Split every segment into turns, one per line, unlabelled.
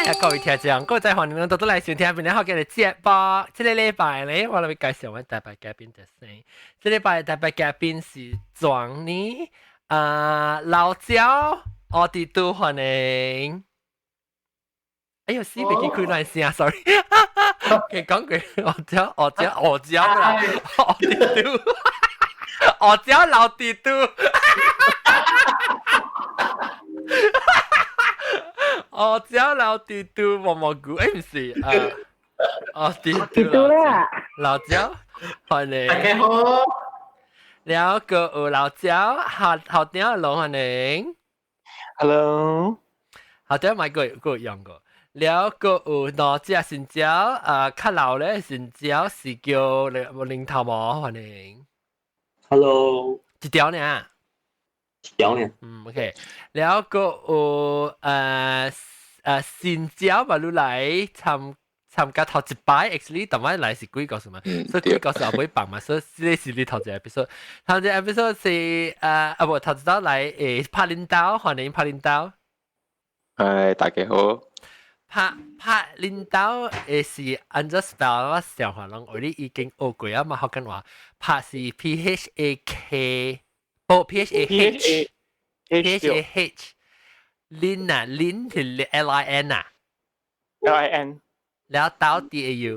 呀，各位聽眾，各位在歡迎到嚟收聽邊啲學嘅節目。這個禮拜咧，我嚟介紹我特別嘉賓就係，這禮拜特別嘉賓是莊呢老焦，我哋都歡迎。哎呦，死未記佢嚟先啊 ，sorry。佢講句我焦啦，我哋都，我焦老啲都。我只老啲都毛毛菇，誒唔是我啲都啦，老焦，歡迎。大家好。แล้วก็老焦，好點咯，歡迎。
Hello。
好點咪個用過，แล้วก็攞隻新椒，較老咧新椒是叫零頭毛，歡迎。
Hello。
一條呢？
條呢
？OK， แล้วก็新椒มารู้嚟參加頭一擺 ，actually 同埋嚟是幾個什麼？所以幾個是後尾辦嘛，所以呢是你頭一 episode。頭一 episode 是唔頭一道嚟拍領導，歡迎拍領導。
係大家好。
拍領導是按照 spell 我上學人我哋已經學過啊嘛，學緊話拍是 PHAK。哦 PHAH ลิ้นน่ะลิ้นคือ LIN น่ะ
LIN
แล้วเต้า DAU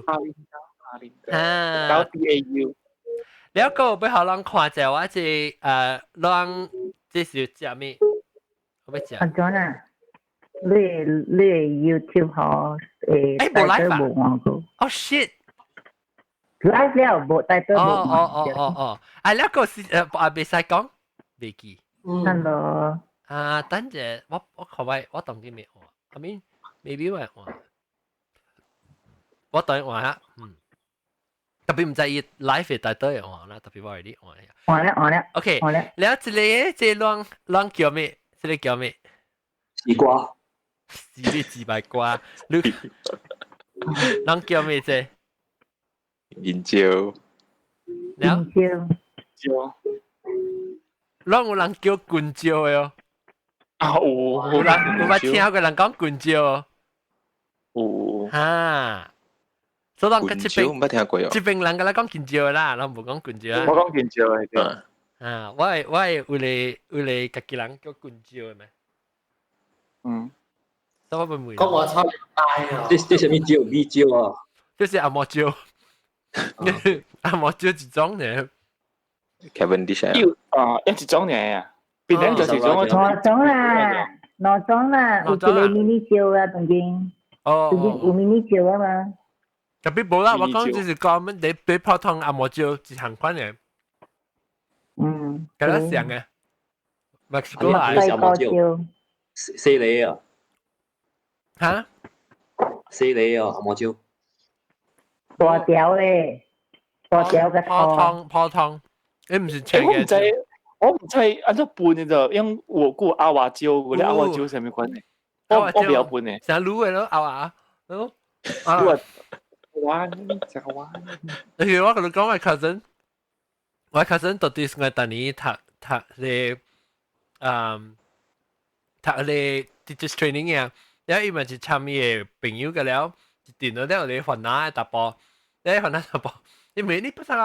เต้า DAU
แล้วก็ไปหาลอง看者ว่าจะลอง這是食咩我要食
安怎啊你 YouTube 好
冇 live 啊oh shit
live 了冇帶到冇
แล้วก็ไม่使講未記
Hello
等陣我看下我當啲咩話 I mean maybe 我話我當話啦特別唔在意 live 帶到嘅話啦特別話啲
話咧
OK แล้ว這裡這啷叫咩這裡叫咩
絲瓜
是自白瓜你啷叫咩啫
銀椒
銀椒
啷有人叫棍椒嘅哦有人有冇聽過人講棍椒哦
有
哈所以人
棍椒唔捌聽過哦
這邊人個嚟講棍椒啦人唔講棍椒啊
我講棍椒係
我係有嚟家己人叫棍椒嘅咩所以我唔會
講我抄大啊
這什麼椒米椒啊
就是阿莫椒阿莫椒一種嘅
Cavendish
一種嚟啊，變咗就是種
兩種啦，有一個迷你椒啊，當然有迷你椒啊嘛。
特別冇啦，我講就是講你比普通阿莫椒一行款嘅，咁樣上嘅，墨西哥嚟
西哥椒，
西梨啊，
嚇，
西梨啊，阿莫椒，
大條咧，大條嘅
泡湯。你唔是切嘅？
我唔知按照拌嘅就，因我顧阿華椒，嗰啲阿華椒係咩關係？我比較拌嘅，
成滷嘅咯，阿華，咯，
玩食玩。
譬如我同你講，我 cousin 到啲我當年讀你teacher training 嘅，然後伊咪是參與朋友嘅了，電腦咧你混拿大波，你混拿大波。你唔係你必生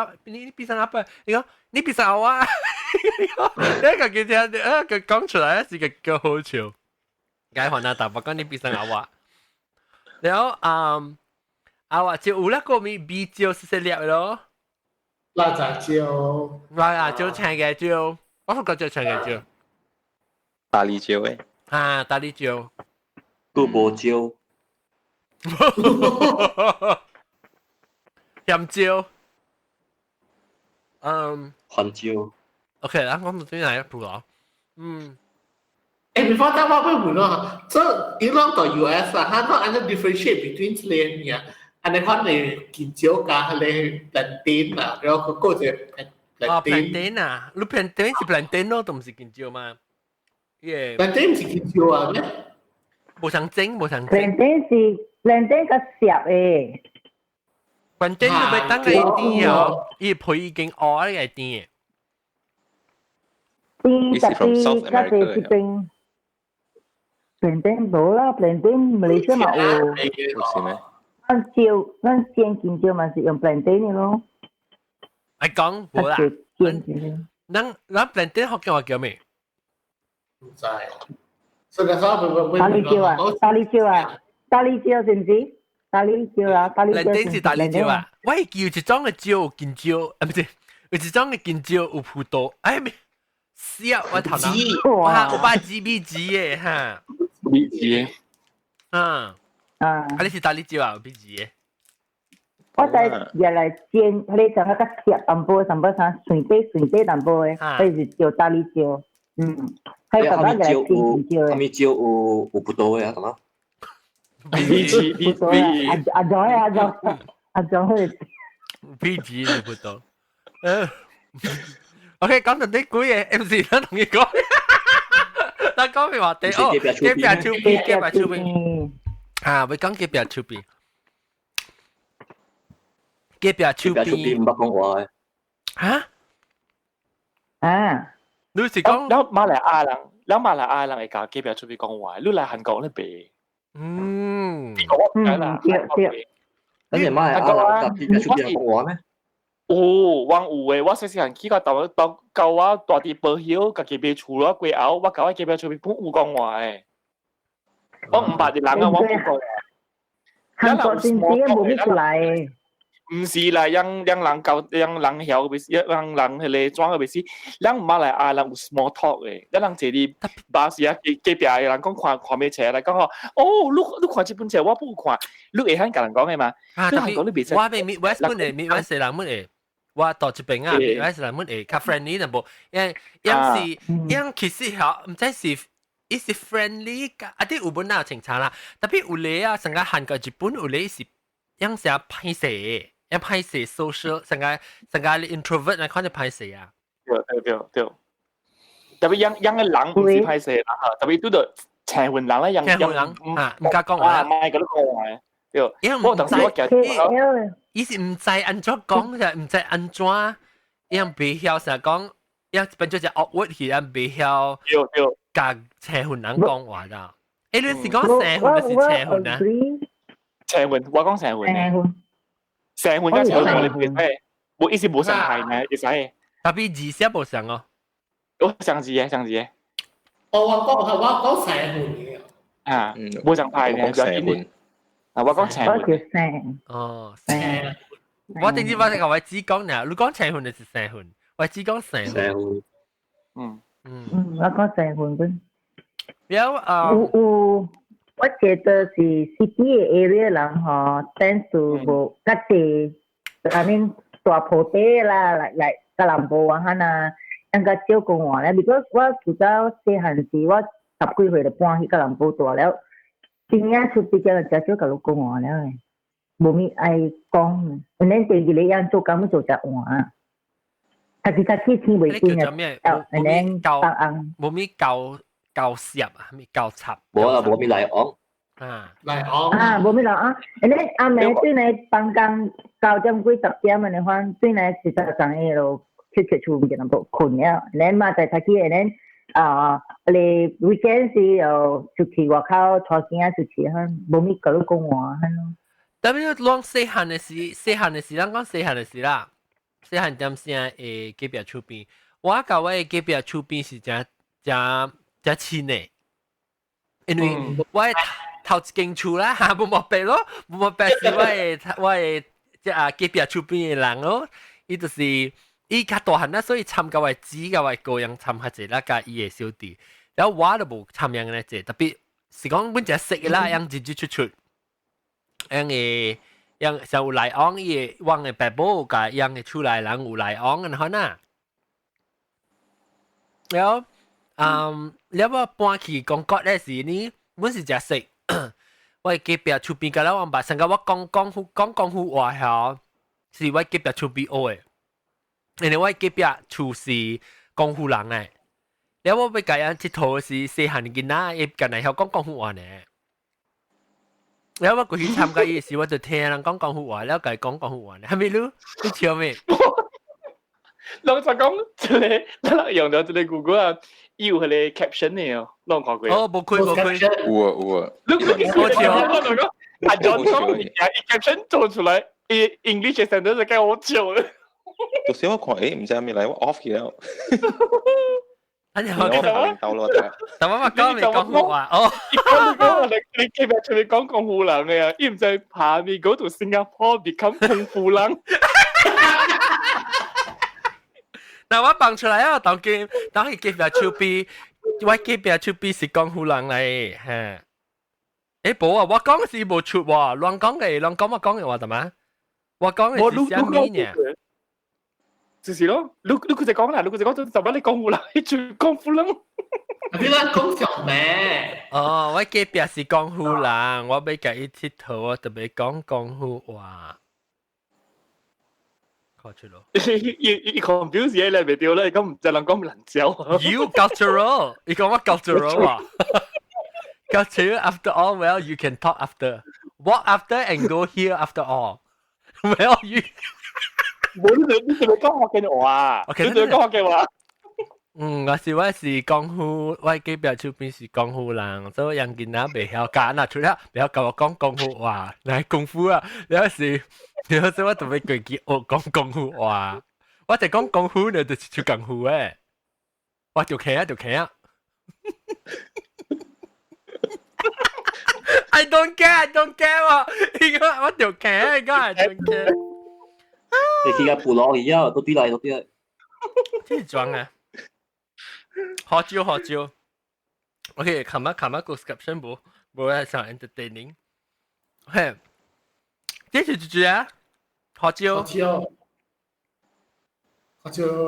apa？你講你必生我啊！你個叫聽，佢講出來是個好笑。解還啊，大伯講你必生我。然後我就有那個咪 B 椒是食料咯。
辣椒椒，
辣椒椒青嘅椒，我好覺得青嘅椒。
大荔椒誒。
大荔椒。
個波椒。
鹹椒。
韓椒
，OK 啦，我唔知哪一部咯。
before that 我會問咯，即係你攞到 US 啊，佢都 under differentiate between 呢樣嘢，อันนี้佢哋見椒㗎，佢哋 plantain 啊，然後嗰個就
plantain 啊，你 plantain 是 plantain 咯，都唔是見椒嘛。
plantain 是見椒啊咩？
冇想蒸。
plantain 個餡誒。
plantain 你咪等佢啲哦，伊皮已經熬嚟啲。
邊特別嗰啲邊 plantain 冇啦，plantain Malaysia 嘛有，
是咩？
咱煎金蕉嘛是用 plantain 嘅咯，I
講冇啦，
煎嘅。
咱 plantain 學嘅話叫咩？
唔知，所以講
大利蕉啊，大利蕉啊，大利蕉知唔知？大利蕉啊，大利蕉。
plantain 是大利蕉啊，喂，叫一種嘅蕉金蕉，啊唔係，有一種嘅金蕉有葡萄，哎咩？是啊，我頭腦，我把 GB 嘅哈，
B 字
啊，
你是大利蕉啊？B 嘅。
我在日嚟煎，佢哋就喺個石淡薄，淡薄啥水底淡薄嘅，佢是叫大利蕉，佢爸爸就係煎金蕉嘅。
咪蕉有葡萄嘅啊，係嘛
？B 字 B 字，
阿咗去。
B 字你葡萄。OK， 講到啲古嘢 ，MC 都同你講。但講咩話題？哦，嘅邊出邊，嘅邊出邊。啊，會講嘅邊出邊。嘅邊出邊
唔捌講話嘅。
嚇？
啊！
你是講？
แล้ว馬來亞人會教嘅邊出邊講話，你嚟韓國咧背。
對。
咁人馬係亞人，特別出邊講話咩？
哦，我有誒，我細細漢去到我大啲報曉，家己邊厝咯，過後我教我嘅邊出邊本有講話誒。我唔捌啲人啊，我冇講。
韓國先至冇咩出嚟。
唔是啦，讓人曉嘅別，讓人係嚟裝嘅別是，讓馬來亞人有 small talk 嘅，讓人坐啲巴士啊，隔壁嘅人講看咩車嚟講話，哦，你看這本車我不看，你會向人講嘅嘛？
啊，特別我係 Midwest 本嚟 ，Midwest 人本嚟，我到這邊啊 ，Midwest 人本嚟，較 friendly 淡薄，因其實嚇唔知是。伊是 friendly 噶，啊啲有本哪情況啦，特別有咧啊，成個韓國日本有咧是樣成歹勢，樣歹勢 social，成個 introvert 嚟看就歹勢啊。
對，特別樣嘅人唔是歹勢啦嚇，特別對到青雲人咧，
青雲人啊，唔敢講話，
唔係嗰啲講話嘅，對，
因為
我當時我記得，
伊是唔知安怎講就唔知安怎，樣未曉成日講，樣變咗只 awkward 去，樣未曉。
對。
甲青雲人講話啦，你是講青雲定是青雲啊？
青雲，我講青雲嘅。青雲跟青雲你唔使，冇意思冇上牌嘅，唔使。
特別字寫冇上哦。
我上字嘅。
我講青雲嘅。
啊，冇上牌嘅，就係啊，我講青雲。
哦，青。我定知我係我只講呢，你講青雲定是青雲？我只講青雲。
我講成分本。
有
我覺得是 city 嘅 area 人嗬 ，tend to 冇較濟，I mean 大鋪地啦，嚟個南部啊嚇呐，應該少講話咧。because 我其實細漢時，我10幾歲就搬去個南部大了，真正出邊嘅就少個講話了，冇咩愛講，你第二你樣做咁做就話。他天為先嘅，
冇咩教攝啊，咩教插。
冇咩嚟昂。
冇咩嚟昂。你阿妹對你放工9點幾10點啊，你看對你實在上喺度出厝唔見人都困了。你嘛在他去，你你 weekend 時又出去外口坐車出去，冇咩嗰啲講話咯。
特別講細漢嘅事，咱講細漢嘅事啦。細漢點先誒，隔壁厝邊，我甲我隔壁厝邊是真親誒，因為我頭一間厝啦，冇莫白咯，冇莫白是我誒即隔壁厝邊誒人咯，伊就是伊較大漢啦，所以參加我姊甲我個人參較濟啦，甲伊誒小弟，然後我都無參樣咧濟，特別是講本只識嘅啦，樣進出，樣誒。yang sa ulai ong ye wang e pebo ka yang e chulai lang ulai ong an hana แล้วแล้วว่าปานขี่กองกอดได้สินี้มันสิจะสิว่าเก็บเปียชุบีกันแล้วอันบาสังกะว่ากองหูว่าหาสิว่าเก็บเปียชุบีโอ้ยอันนี้ว่าเก็บเปียชูสิกองหูหลังไงแล้วว่าไปไกอันที่โทสิเสหันกินหน้าเอฟกันไหนเขากองหูว่าเนี่ยแล้วว่ากู去參加嘢時，我就聽人講講好話，แล้วก็講講好話，係咪รู้？你笑咩？
老實講，你用咗你 Google 啊，要佢哋 caption 嚟哦，啷看過？
哦，冇開冇開，
有啊，
你我講，阿 John 講你 caption 做出來，English sentence 就梗好笑啦。
到時我看唔知係咪嚟我 off 咗，
哎呀，
我發到咯，
但我講你講好啊，哦，
你記唔記得講功夫人嘅啊？唔知怕你 go to Singapore become 功夫人。
嗱，我放出來啊，當佢記邊出邊，我記邊出邊是功夫人嚟，嚇。誒，冇啊，我講是冇出喎，亂講嘅，亂講我講嘅話點啊？我講嘅是啥物呢？
就是咯，你佢就講啦，你佢就講就乜你功夫人，你做功夫人。
你啦講上咩？
哦，我記邊是功夫人，我俾佢一佚佗，我特別講功夫話。靠出咯！
你 confuse 嘢你未掉啦，咁唔就能講唔能教。
You cultural，你講乜 cultural 啊？Cultural after all, well, you can talk after, walk after, and go here after all. Well, you
冇你係咪講學嘅話？你係咪講學嘅話？
我是功夫，我基表出邊是功夫人，所以人見啊未曉揀啊，除咗未曉教我講功夫話，嚟功夫啊，有時我特別攰佢學講功夫話，我就講功夫你就出功夫誒，我條企啊條企啊。I don't care 喎，依家我條企啊，依家 I don't care。
你而家部落而家都啲嚟，
即係裝啊！好招。OK， 琴日個 description 冇係上 entertaining。嘿，這是住啊！好招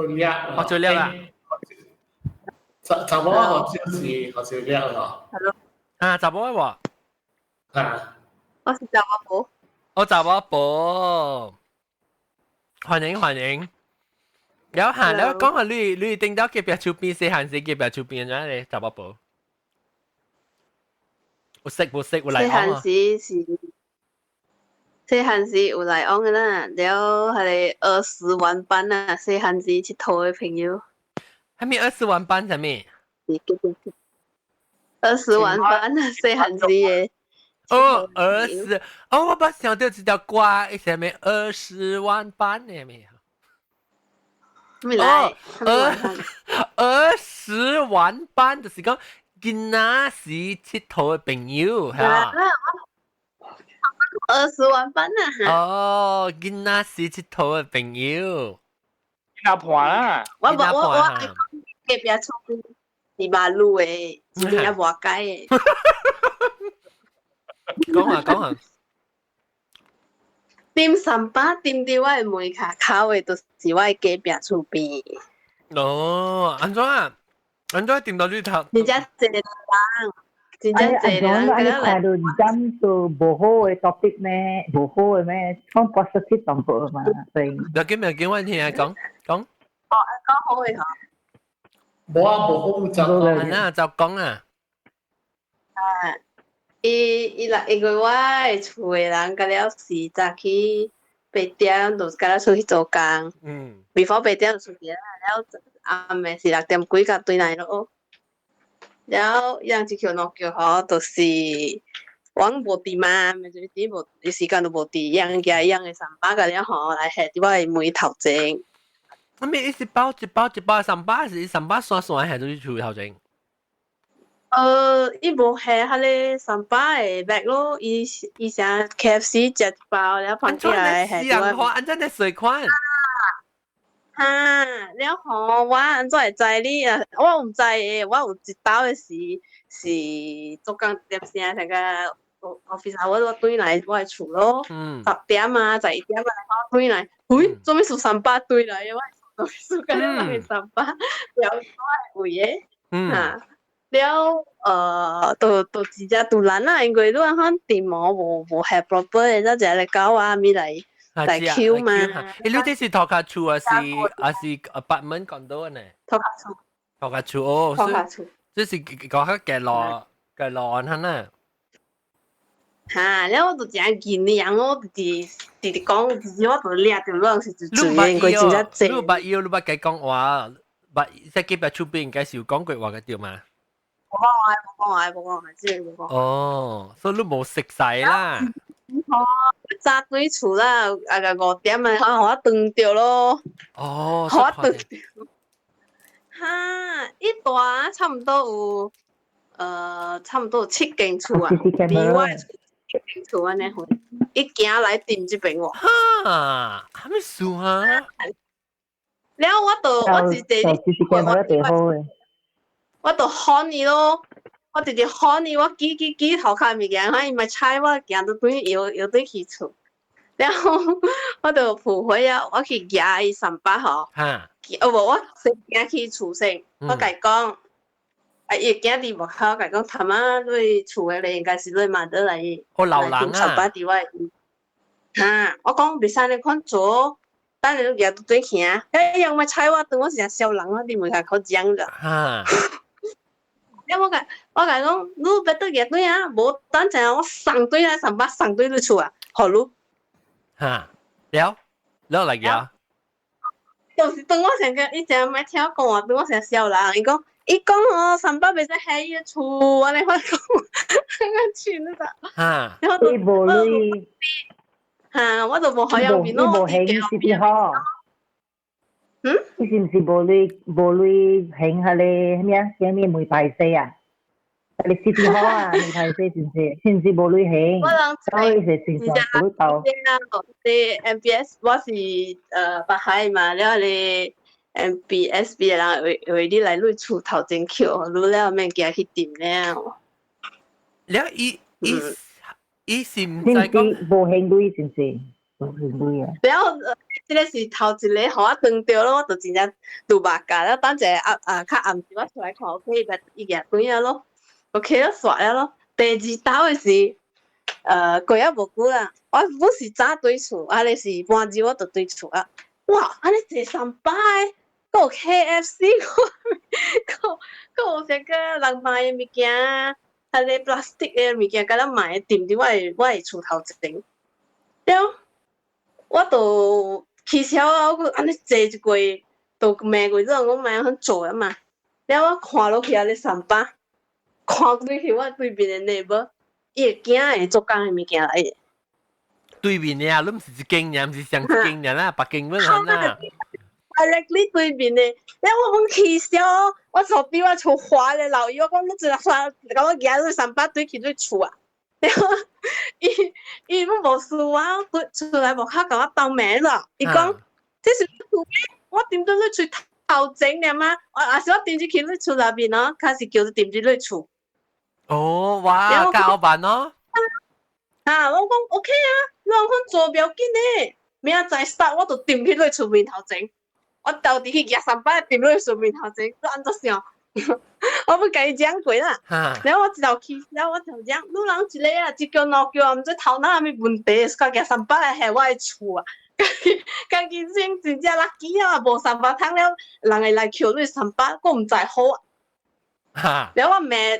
叻啊！
查某好招是好招叻咯。
啊，查某喎，
啊，
我是查某婆，
我查某婆，歡迎。有閒你講下你定到幾邊出邊四閒時幾邊出邊咗你查某婆？有識有嚟講啊！
細漢時有來往嘅啦，了係20萬班啊，細漢時佚佗嘅朋友。
係咪20萬班係咩
？20萬班啊，細漢時嘅。
哦，20哦，我把想到一條歌，係咪20萬班係咪？
未來
20萬班就是講囡仔時佚佗嘅朋友，係啊。
20萬班啊！
哦，囡仔時佚佗嘅朋友。
阿婆啦，
我愛講隔壁厝邊是馬路嘅，一邊也外街嘅。
講下。
點三巴點啲我嘅門卡口嘅，就是我嘅隔壁厝邊。
哦，安怎掂到呢頭？
真正濟人，真正濟人。
你睇到針都無好嘅 topic 咩？無好嘅咩？講 positive 當個嘛，所以。
唔要我聽下講。
講好嘅嗬。
冇啊，冇好就
係啊，就講啊。
伊個我厝誒人，甲了時早起8點，就甲了出去做工。before 8點就出去啦，了暗誒是6點幾甲對來咯。了樣一橋兩橋嗬，就是阮無佇嘛，咪就是啲無時間都無佇，樣嘅上班甲了嗬，來下啲我誒門頭前。
我咪一包上班是上班刷下都去厝頭前。
伊無下迄個上班誒 bag 咯，伊成 KFC 食一包，了放起來下啲我。
安怎在水款？
哈，了吼，我安怎會知你啊？我毋知誒，我有一兜誒是做工點聲，成個 office 我對來我誒厝咯，10點啊，11點啊，我對來，喂，做咩數上班對來嘅？我數緊你人上班，了我誒位誒，哈。了都直接杜蘭啦，因為你話可電網無係 proper 嘅，即係嚟搞啊咪嚟 Q 嘛。
你這是頭殼厝還是 apartment condo 呢？
頭殼
厝哦，
頭殼厝，
即是講下嘅落安嚇呢？
哈，然後我就真見你樣，我直講，自己我就掠到嗰陣時就最應該真正正。
你捌要你捌計講話，捌即基本出邊應該是有講過話嘅對嘛？
冇講，真係冇講。
哦，所以你冇食晒啦。
扎對厝啦，5點啊，可能我斷掉咯。
哦，
我斷掉。哈，一大差唔多有差唔多有7間厝啊，另外7間厝安尼好，一行來掂這邊喎。
哈，係咪數啊？
然後我直接我就喊你咯，我直接喊你，我舉頭殼物件，佢唔係猜我行到對搖對去厝，然後我就扶回啊，我去夾伊300號，我先行去厝先，我甲伊講，伊行佇門口甲伊講，頭仔你厝誒咧應該是你買倒來，
我老人啊
300佇我，我講袂使你款做。等你都對行，又咪猜我，對我是個小人，我哋門口講噶。我講，你別對嘢對啊，無等陣我送對啊，300送對你厝啊，好咯。
了嚟嘅。
就是對我成個，伊淨咪聽我講話，對我成個小人，伊講哦，300袂使喺伊厝，我哋我講，我去那個。然後都無你。我就無好樣面咯。
你無興是邊好？你是唔是無你興下你咩啊？咩梅排四啊？你是邊好啊？梅排四是唔是無你興？所以是成常唔到。
你 MBS 我是北海嘛，然後你 MBS 嘅人為你來你厝頭前橋，你了免驚去掂了。
了伊是唔
知講無興類是唔是？無興類啊！
然後即個是頭一個，互我斷掉咯，我就真正杜白㗎啦。等陣較暗時我出來看 ，OK， 伊個對啊咯 ，OK 咯，刷啊咯。第二道嘅是過啊無久啦，我是早對厝，安尼是半日我就對厝啊。哇！安尼坐300，佫有 KFC， 佫有這個人賣嘅物件。係你 plastic 嘅物件，甲咱買掂伫我嘅厝頭前，了我就起痟啊！我安尼坐一過，就罵過之後，我買很做啊嘛。了我看落去啊，你300，看對去我對面嘅 neighbor，伊會驚會做工嘅物件來嘅。
對面嘅啊，你唔是一間人，唔是上一間人啦，北京嗰人啦。
directly 對面嘅，你我講起痟，我從比我厝花咧老伊，我講你做啥？講我行你300對去對厝啊！然後伊都無事啊，對出來門口甲我鬥罵啦。伊講這是厝咩？我點到你厝頭前咧嘛？還是我點入去你厝內邊咯？開始叫你點入你厝。
哦，哇，教辦咯。
我講 OK 啊，你講做唔要緊咧，明仔載 start 我就點去你厝面頭前。我到底去夾300點落去厝面頭前，你安怎想？我要甲伊講過啦。然後我就去，然後我就講，你人一個啊，一叫兩叫，唔知頭腦有咩問題，夾300來害我嘅厝啊！家己先真正 lucky 啊，無300通了，人會來扣你300，我唔知好啊。然後我罵一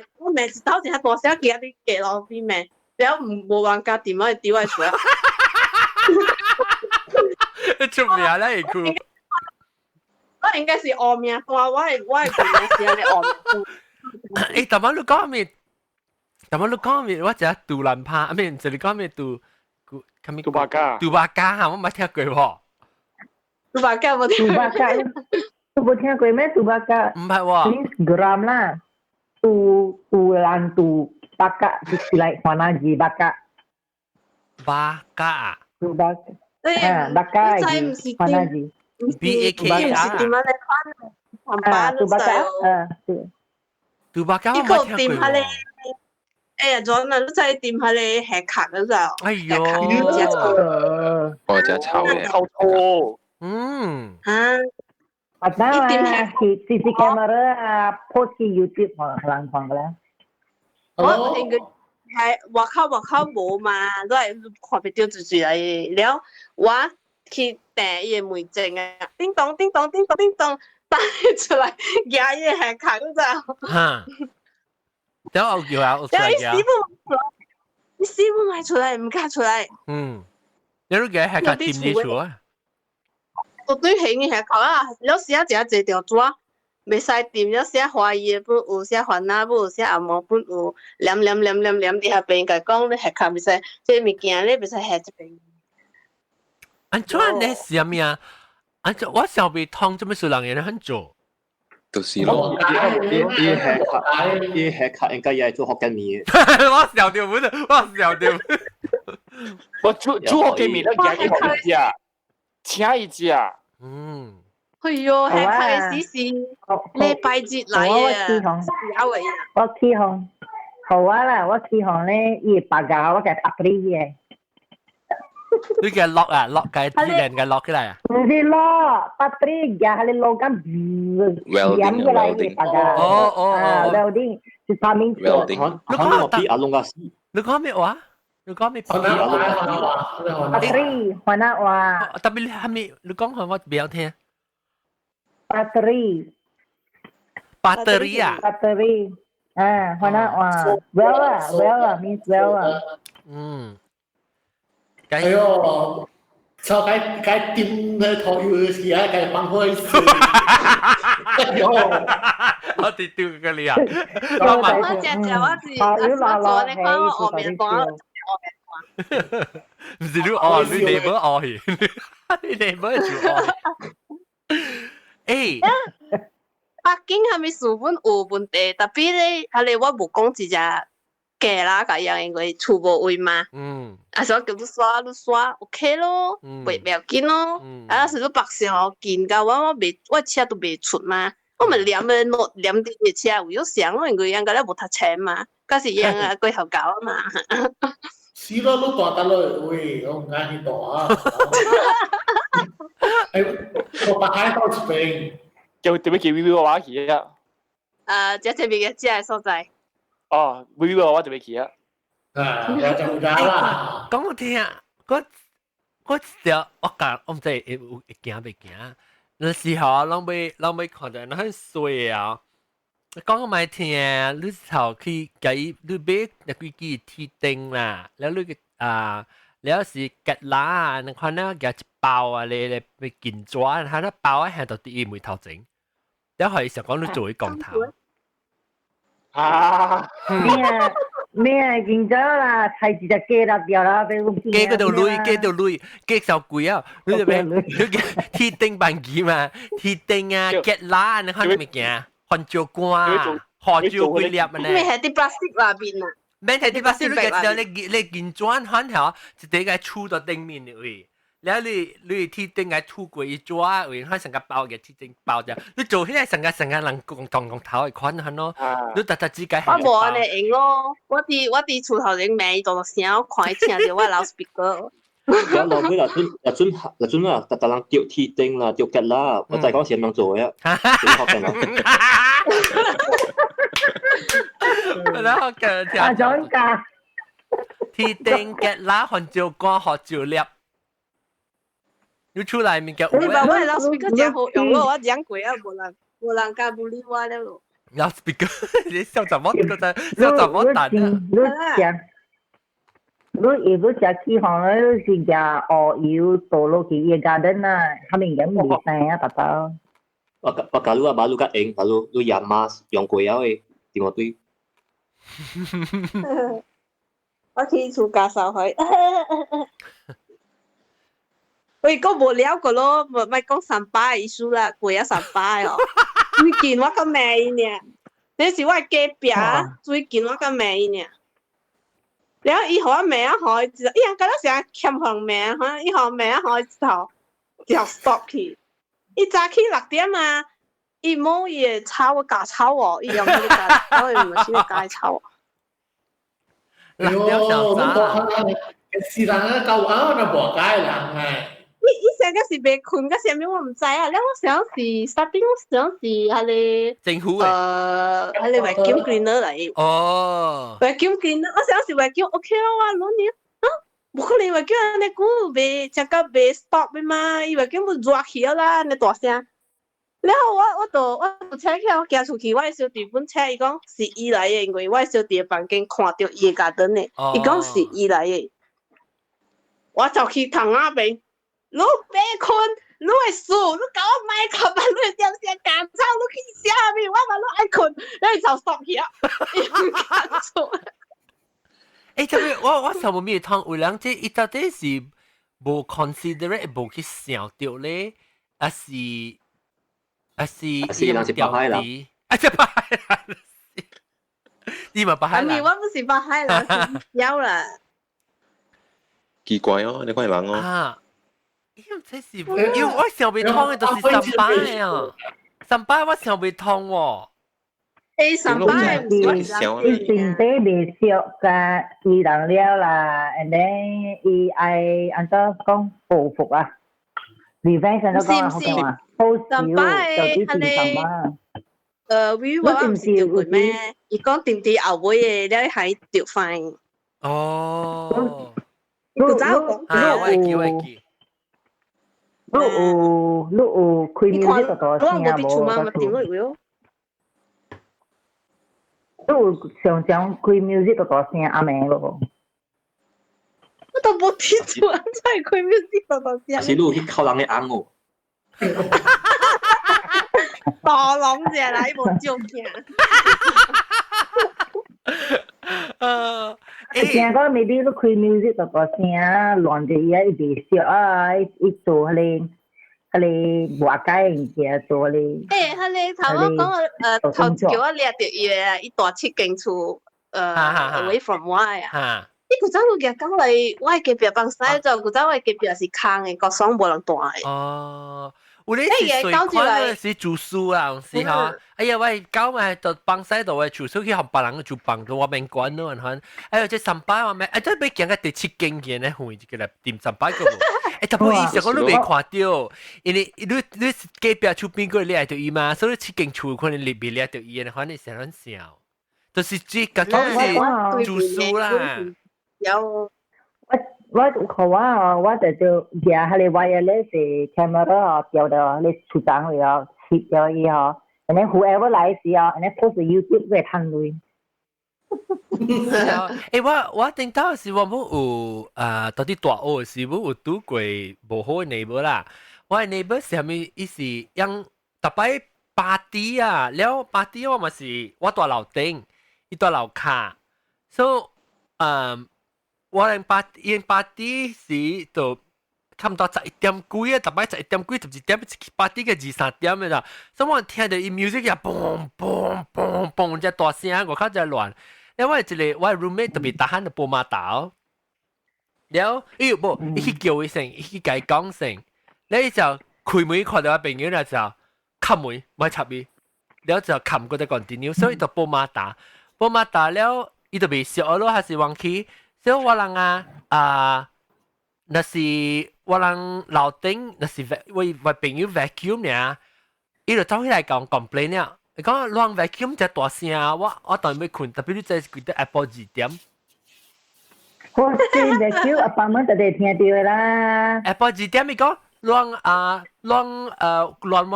頭一下大聲，叫你過路邊罵，然後無人家點我丟我厝啊！
出名啦，會哭。
我應該是惡命大，我係是安尼惡命大。
誒，頭先你講咩？我只杜蘭帕，唔係，唔係你講咩杜
巴加
嚇，我冇聽過喎。
杜巴加冇聽過。
杜冇聽過咩？杜巴加
唔係喎。
Instagram 啦，杜蘭杜巴加，係嚟華納字巴加。
巴加。
杜巴加，巴加係華納字。
BAKA
點樣嚟看？
杜巴加，
杜巴加
我冇聽過喎。John 啊，你真係掂下你下卡嗰陣。
哎呦，
我只炒嘅。
臭臭。
Padahal CC camera post 去 YouTube 人放嘅啦。
我應該係外口冇嘛，都係看唔到自己嚟。然後我去訂伊嘅門證啊，叮當，帶出來夾伊下卡嗰陣。
等我叫下，我出嚟嘅。
你你死不賣出來，唔敢出來。
你都嘅係個點嘢做啊？
絕對係嘅係講啊，有時啊只一條紙，未使掂，有時懷疑本有，時煩惱本有，時阿毛本有，黏啲下邊個講你係靠未使，即物件你未使係一邊。
安怎你是咩啊？安怎我小鼻痛，做咩事人也很做？
就是咯，
啲吃卡應該也係做學緊嘢。
我笑掉本，我笑掉。
我做學嘅面都驚你學一隻，請一隻。
哎喲，係開始是禮拜節嚟啊！有嘅。
我起行，好啊啦，我起行咧，伊白噶，我嘅拍啲嘢。
你嘅落啊，落嘅啲人嘅落起嚟啊？
唔係咯，拍啲嘢係你落緊染起來嘅白噶。welding 是發明嘅。
你講邊阿龍啊？
你講咩話？你講咩白嘅？
拍啲，可能話。
特別係咪？你講係我唔有聽。
battery
啊
battery 可能話 well means well
哎呦sao cái tim thọ yêu gì á cái bằng hơi
我哋丟嘅你啊！
我只我是做你講我面講，
唔是你哦，你哋冇哦去，你哋冇做哦。
北京係咪書本有問題？特別咧，係你我冇講一隻假啦，咁樣因為出無位嘛。啊，所以叫你刷 ，OK 咯，袂要緊咯。啊，是你白上見噶，我車都未出嘛，我咪黏啲嘅車，有想咯，因為人家咧冇讀車嘛，嗰時人啊歸後教啊嘛。
是咯，都大得咯，喂，我唔啱去讀啊。我白海到一邊。
叫點樣叫 VV 嘅話去啊？
這邊嘅只係所在。
哦 ，VV 嘅話點樣去啊？
我就假啦。
講我聽，我條我講，我唔知會驚未驚。有時候攏未看到人很衰啊。講我咪聽，你頭去計你買那幾支鐵釘啦，แล้ว你แล้ว是吉拉，你看那個一包啊，你見咗，佢那包啊係到第一枚頭整。แล้ว佢成講你做一講頭
咩見咗啦，係隻雞啦掉啦，俾我
雞嗰度累，雞就貴啊！你就咩？你鐵釘扮幾嘛？鐵釘啊，吉拉，你看咩嘢？韓椒瓜，韓椒龜粒啊呢？
咩係啲 plastic 那邊啊？
咩係啲 plastic？你嘅你見轉看頭，就第一個出到頂面嘅位。แล้ว你ที่ตึงไงทุกวยจ้าเว้ยให้สังกัดเป่า嘅ที่ตึงเป่าจะ你做起來สังกัด人共頭嘅款係咯你特自己
我無安尼用咯我佇厝頭前面伊做聲我看伊聽着我老 speaker
有落去嗱尊啊，特人釣鐵釘啦，釣吉啦，我就係講時咁樣做嘅，學緊啦。
然後嘅聽
啊，講㗎，
鐵釘吉啦，韓椒瓜學椒粒。你出來面嘅，
你話我係老 speaker 真好用咯，我講過啊，無人敢不理我了。
老 speaker，你笑怎麼打的？
你如果食起行咧，是食鵝油倒落去嘅 garden 啦，係咪咁唔正啊，爸爸？
我假如把你個影，把你養媽用過了嘅，點我對？
我去厝家掃開。喂，我無聊個咯，咪講三百意思啦，貴啊300哦。最近我個妹呢，那是我隔壁，最近我個妹呢。然後伊和我妹啊，和伊知道，伊人覺得成欠行妹哈，伊和妹啊，和伊頭就 stop 去。伊早起6點啊，伊冇嘢炒我假炒哦，伊用嗰啲假炒，伊唔係假炒。
6點上早。
是人啊，夠啱就無解人係。
伊成個是被困個啥物我唔知啊，然後我想是 starting 我想是係你
政府嘅，
係你 vacuum cleaner 嚟。
哦
vacuum cleaner 我想是 vacuum OK 咯，我攞你啊，冇可能 vacuum 你估未只個未 stop 嘅嘛，伊 vacuum 會熱起啦，你大聲。然後我車起我行出去，我嘅小弟本車伊講是伊來嘅，因為我嘅小弟嘅房間看到伊嘅家燈嘅，伊講是伊來嘅，我就去窗那邊，你別困，你會輸，你搞我買琴啊，你點先趕走，你去下面，我話你愛困，你就 stop 去啊，伊唔趕出。
特別我上面聽有人即伊到底是無 considerate 無去想到咧，是
人是巴海人，
即巴海人，你咪巴海人。
我不是巴海人，是妖啦。
奇怪哦，你怪人哦。
啊，因為我想袂通嘅，就是三巴嘅啊，三巴我想袂通喎。
三巴係
伊身體未熟㗎，伊人了啦，and then 伊愛按照講報復啊。revenge 安怎講啊？好講啊，好少就只是三巴。
we 我唔是調佢咩？伊講點啲後尾嘅，你係調翻。
哦。
你有開 music 嗰度聲啊？冇。你有常常開 music 嗰度聲阿妹咯？
我都冇聽住，安怎開 music 嗰度聲？
是你去靠人嘅紅哦。
大龍隻來無照鏡。
聽講 maybe 你開 music 嗰個聲亂啲嘢，伊袂熟啊，伊做迄個外界物件做迄個。
迄個頭我講頭叫我掠着伊個，伊大七間厝away from 我啊。伊古早我夾講嚟，我隔壁幫曬就古早我隔壁是空嘅，個爽無人大嘅。
哦。有咧是水款是住宿啊，是哈。哎呀，喂，搞咪就幫曬度嘅住宿去學別人嘅住房度，我免管咯，看。哎呀，這三巴我咩？哎，這要行個第七間嘅呢，會就嚟掂三巴個無。特別意思我都未看到，因為你隔壁厝邊個掠到伊嘛，所以七間厝可能你未掠到伊嘅，反正成撚少。就是這個都是住宿啦。
有。
我看我就拿迄個 wireless camera 調到你厝長去哦，攝咗伊哦，and then whoever 來時哦，and then post YouTube 會睇類。
我聽到是我冇有到底大學是冇有拄過無好嘅 neighbor 啦。我嘅 neighbor 是係咪伊是用特別party啊？了 party 我咪是我大樓頂，伊大樓下，所以我連party 時就差唔多11點幾啊，特別11點幾12點，party 嘅2、3點嘅啦。所以我聽到伊 music 又嘣嘣嘣嘣隻大聲，我靠隻亂。因為我 roommate 特別大喊就播馬達，了伊去叫一聲，伊去甲伊講聲，你就開門看到我朋友啦就冚門唔插伊，了就冚過就 continue，所以就播馬達了，伊就未熟咯，還是忘記。所以我人那是我人樓頂，那是我朋友 vacuum 呀，伊就走起來講 complain 了。你講亂 vacuum 只大聲，我當然要困，特別你在幾多 Apple 2點。
我先 vacuum 阿爸媽就哋聽到啦。
Apple 2點你講亂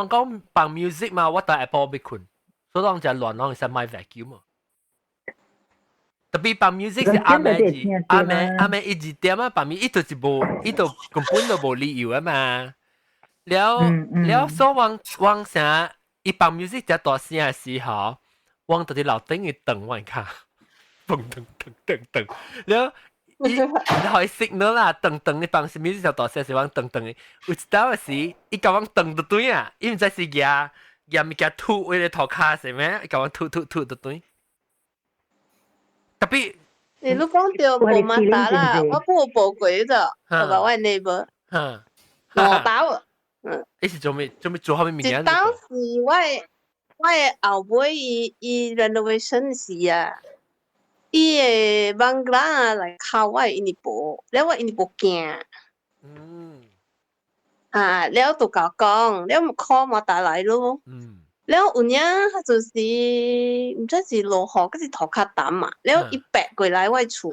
講放 music 嘛，我當 Apple 要困，所以講就亂係買 vacuum 啊。特別放 music 是阿妹2點啊，放咪伊就是無，伊就根本就無理由啊嘛。了所往啥？伊放 music 只大聲嘅時候，往到啲樓頂去等我卡，噔，แล้ว伊可以 signal 啦，等你放 music 就大聲時往等嘅，有一道嘅時，伊甲我等到對啊，伊唔知是夾咪夾吐為了頭卡是咩？伊甲我吐到對，特別。
你都講到無馬達啦，我冇報過啫，係咪我 neighbor？無打。
你是做咩做後面物件？
當時我後尾伊 renovation 時啊，伊個網glass來靠我印尼部，แล้ว我印尼部驚。แล้ว都講，แล้ว咪 call 馬達來咯。แล้ว有影就是唔知是落雨，嗰是頭殼膽嘛，แล้ว伊白過來我厝，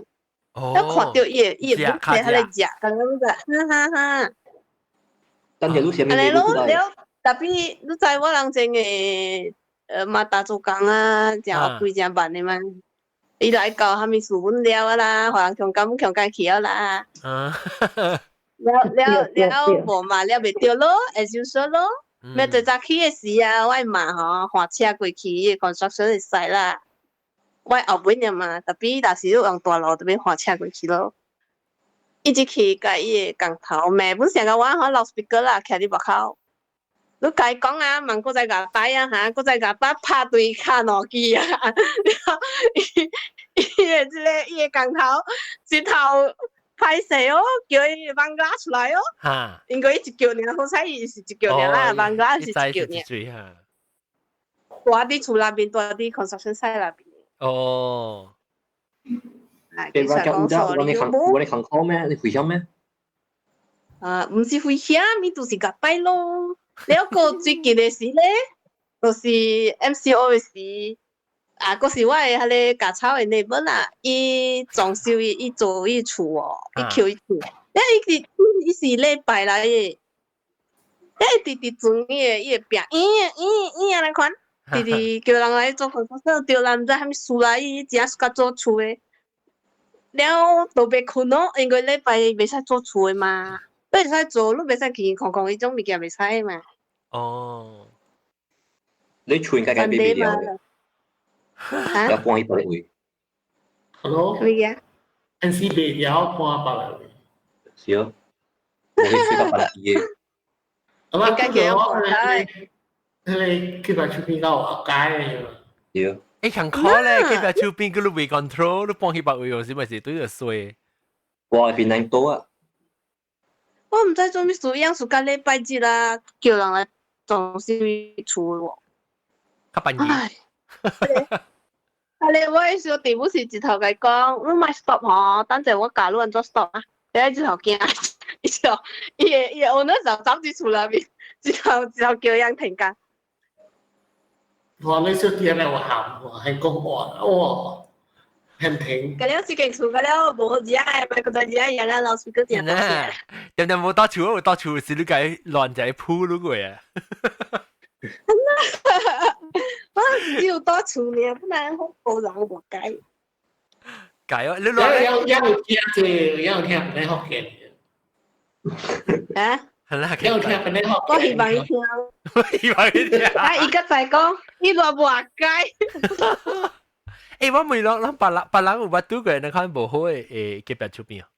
แล้ว看到伊本體喺度食，咁樣嘅，哈哈哈。
但係路前面
了特别你知我人真诶，嘛打做工啊，真贵真慢诶嘛。伊来搞虾米事本了啊啦，互人强家去啊啦。了无嘛，了袂着咯，会就说咯。咩最早起诶时啊，我嘛换车过去，伊construction会使啦。我后尾嘛，特别若是用大路特别换车过去咯。一直去甲伊诶工头，妹本上甲我老 speaker 啦，徛伫门口。你甲伊讲啊，问搁再甲摆啊哈，搁再甲摆拍对卡两支啊。伊诶工头一头歹势哦，叫伊网glass出来哦。
哈，
因为伊一叫尔，好彩伊是一叫尔啦，网glass是一叫尔。大伫厝内面，大伫 construction site 内面。
哦。
你話講你行 call 咩？你回鄉咩？
唔是回鄉，咪就是甲擺咯。了個最近嘅事咧，就是 MCO 嘅事。嗰時我係迄個家草嘅 neighbor 啦，伊裝修伊做伊厝哦，伊橋伊厝。伊是禮拜來嘅，直轉伊個病，安尼款。直叫人來做工作，叫人唔知蝦米事啦，伊只甲做厝嘅。了都袂困咯，因為禮拜袂使做厝嘅嘛，你袂使做，你袂使健康迄種物件袂使嘛。
哦。
你厝應該改變唔了嘅，要搬去別個位。
Hello。
乜嘢
？NC 袂了搬別個位。
是哦，我去睡到別個嘢。
應該叫我你佢話出邊個學解嘅。
係啊。
你行 call 咧，佢話出邊嗰度未 control，你幫佢白位用先咪是對住衰。
我係邊難多啊？
我唔知做咩事，樣事間禮拜日啦，叫人來裝修厝喎。
較半夜。
啊！你我嘅時候地母是一頭甲伊講，你莫 stop 嗬，等陣我教你安怎 stop 啊！你喺一頭驚，伊個 owner 就走至厝內面，一頭叫人停工。
我那時候聽了我喊，我還講哇，很停。
咁了自己厝，咁了無日啊，咪覺得日啊，人家老師嗰啲
人點冇到厝，我到厝時你計亂仔鋪咗過啊！
我只有到厝呢，不然好無人無解。
解啊！你亂
有聽啫，有聽唔係學嘅。
啊？
有聽唔係學嘅。
我希望伊聽。
希望伊聽。
啊！伊個再講，伊亂無解。
誒，我問你，別人有捌拄過你看無好誒結別出邊啊？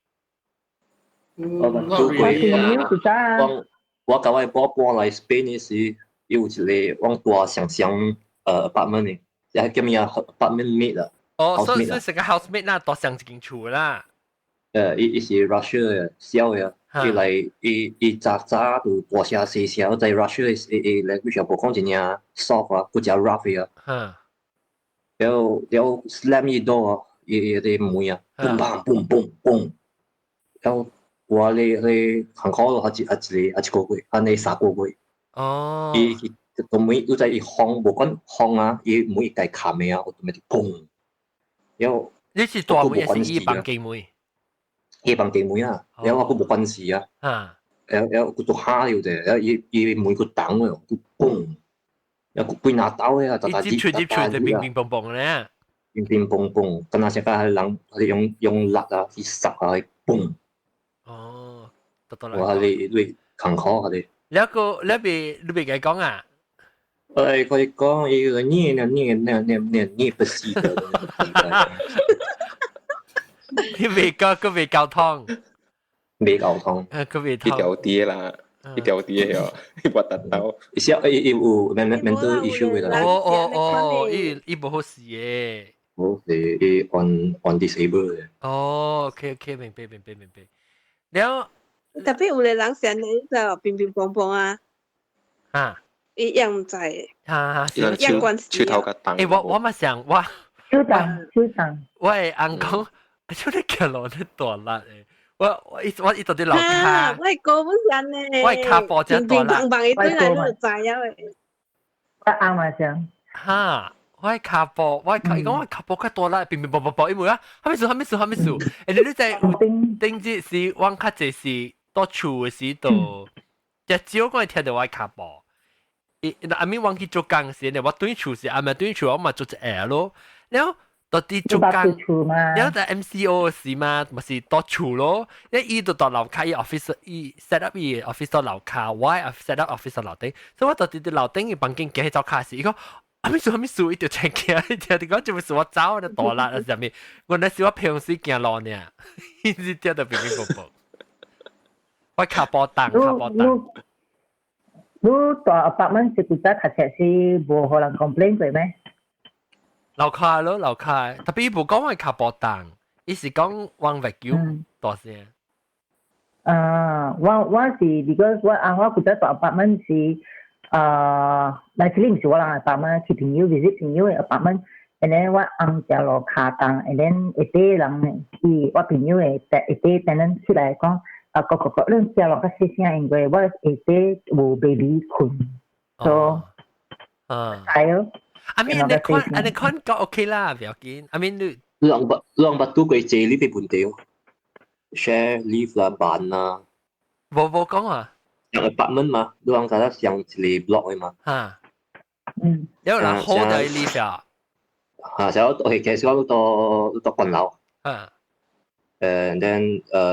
我甲我寶搬來 Spain 嗰時，有一個往大上 apartment 嘅，係叫咩啊 apartment mate 啊。
哦，所以係個 housemate 啦，大上一間厝啦。
伊是 Russia 嘅，小嘅，伊來伊早就大聲細聲，在 Russia 伊來佢上無講真正 soft 啊，佢只 rough 嘅。แล้ว slam 伊door 啊，伊啲門啊 ，boom bang boom boom boom，แล้ว我你行開咯，一個月，你3個月。
哦。
伊個門又在伊放，無管放啊，伊門一解卡咩啊，automatic boom。แล้ว
你是大門還是伊房間門？
伊房間門啊，แล้ว我無關係啊。แล้ว佢做蝦了啫，แล้ว伊門佢擋嘅，佢 boom。有杯拿刀嘅，就
接觸就乒乒乓乓咧，
乒乒乓乓，咁那些個係人用蠟啊，去塞啊，去嘣。
哦，得啦。
我係你坎坷係你。
แล้วก็แล้ว你被佢講啊？
佢講伊個你不是的。
你未溝通。
未溝通。
佢未通。
一條碟啦。一條碟哦，我達到。
伊有 mental issue 嘅啦。
哦，伊冇好事嘅。
冇事，伊 on disable 嘅。
哦 ，OK， 明白。แล้ว
特別有個人成日就乒乒乓乓啊。
啊。
伊樣唔知。樣關係。
手頭個檔。
誒，我咪想我。
手檔。
我係硬講，出嚟腳落啲大辣誒。我一到啲樓下，
我係個本人咧，
我係卡波只大啦，
乒乒乓乓一堆嚟都知啊喂。
我啱嘛想。
哈，我係卡波，我講我卡波較大啦，乒乒乓乓，因為啊，還沒數，誒，你在頂住是往較濟是到厝嘅時度，只少我聽到我係卡波，阿咪忘記做工時，你我對處時，阿咪對處我咪做隻嘢咯，然後到啲做工，然後就 MCO 時嘛，咪是到處咯，因為依度到樓下依 office 依 set up 依 office 到樓下，我 set up office 到樓頂，所以我到啲樓頂嘅房間幾走卡時，伊講阿咪數一條車嘅，你講做咩事我走就大啦，上面我那時我平時行路呢，依啲條就平平薄薄，我卡波檔。
你大 apartment 是古仔讀冊是無可能 complain 過咩？
樓下咯，樓下，特別冇講係卡波檔，伊是講往外叫大聲。
我是 because 我古仔大 apartment 是actually 唔是我人 apartment， 去朋友 visit 朋友嘅 apartment，and then 我按隻樓下檔 ，and then 一啲人伊我朋友嘅一啲 tenant 出來講。個人食落個細聲，因為我下底冇 baby 困，所以係咯。
I mean，你看ก็ OK 啦，唔要緊。I mean，你
兩百多貴借呢邊本地 ，share live 啦辦啦。
冇講啊。
兩apartment 嘛，兩個上一個 block 嘅嘛。
嚇。有人 hold 到 live 啊。
嚇，就OK，其實我到群樓。
嚇。
and then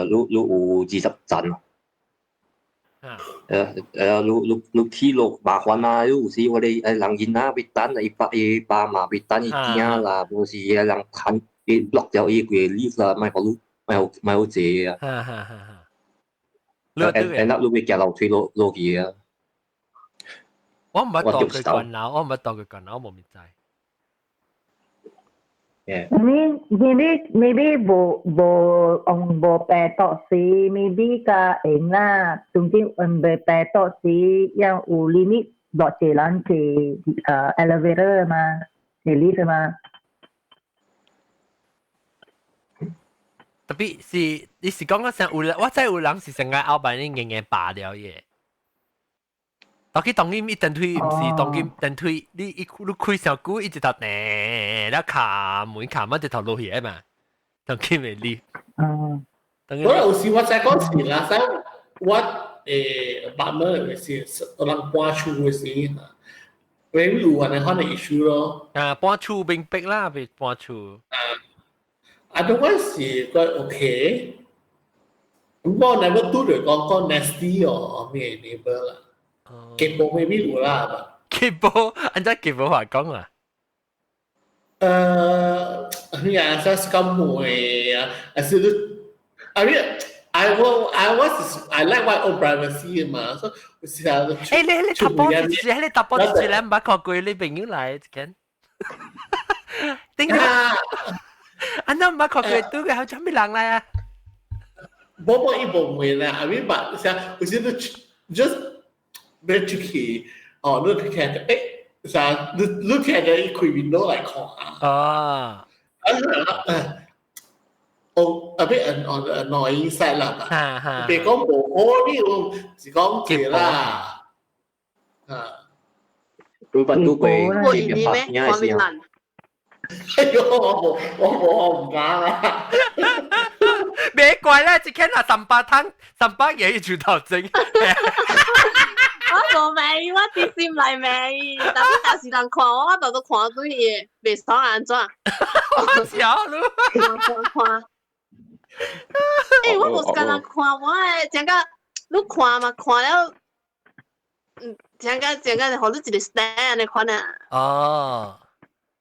你有20層咯。你起落麻煩嘛，有時我哋人現啊，別單一百嘛，別單一件啦，有時人看一落掉一個 lift 啦，咪好借啊。end up 你會夾樓梯落去啊。
我唔係當佢群樓，我冇面仔。
Yeah.
Maybe 冇白多時 ，maybe 個人啦，總之冇白多時，要有 limit 落住人係elevator 嘛，係 lift 嘛。
特別是你是講嗰陣有，我真有人是成個後邊已經拔了嘢。當佢一等推唔是，當佢等推你開上股一直頭呢，แล้วขา門乜直頭落去嘛，當佢咪裂。
我有時我在講時啦，所以我partner 嘅時，我人搬出嘅時，未有可能issue咯。
搬出並逼啦，被搬出。
Otherwise 是個 OK，不過 never do 嚟講 nasty 哦，咩 neighbor 啦。結報未必有啦吧？
結報，按照結報話講啊。
呀，ça c'est comme moi，係I mean I like my own privacy 嘛，所以時候
你搭波住咧，唔好靠佢你朋友嚟緊。點解？安那唔好靠佢都嘅，好做咩人嚟啊？
冇一部門啦，I mean but 有時都 just very tricky 哦，你睇誒，你睇嘅一開 window 嚟看啊。a bit annoying side 啦，別講冇呢個，是講借啦。
如果都會
咩？方面難。
哎呦，我唔敢啦。
別怪啦，只看下18嘢要做頭整。
我做未，我直接嚟未，但是人看我都看對嘢，未爽安怎？
我笑咯。
看。我無時間人看我誒，整個你看嘛，看了，整個互你一個 stand 你看啊。
哦。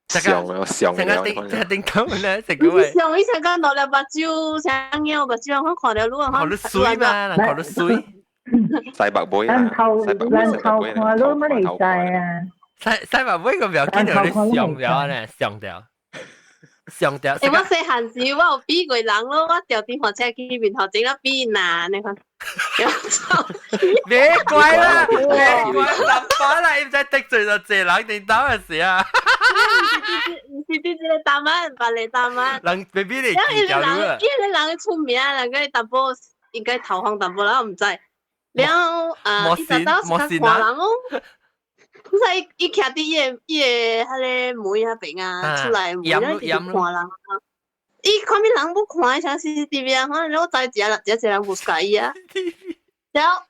上了，
成個頂頭咧，成個位。
上以前講落了目睭，想要目睭，我看了你
看你水嘛，人看你水。
西白杯啊！
人頭看你乜嚟曬啊？
西白杯個表見到你上掉咧，上掉。
我細漢時我有比過人咯，我調電話車去面頭整咗比難，你看。
別怪啦，十把啦，唔使得罪就謝人定打嘅事啊！
唔是啲你答案，白你答案。
人 baby 你記掉咗啦。
因為人出名，人嘅淡薄應該投降淡薄啦，唔知。了伊就到時看人咯。唔使伊徛啲嘢，迄個門那邊啊，出來門咧就看人。伊看咩人不看，像 CCTV 啊，可能我知一人唔介意啊。然後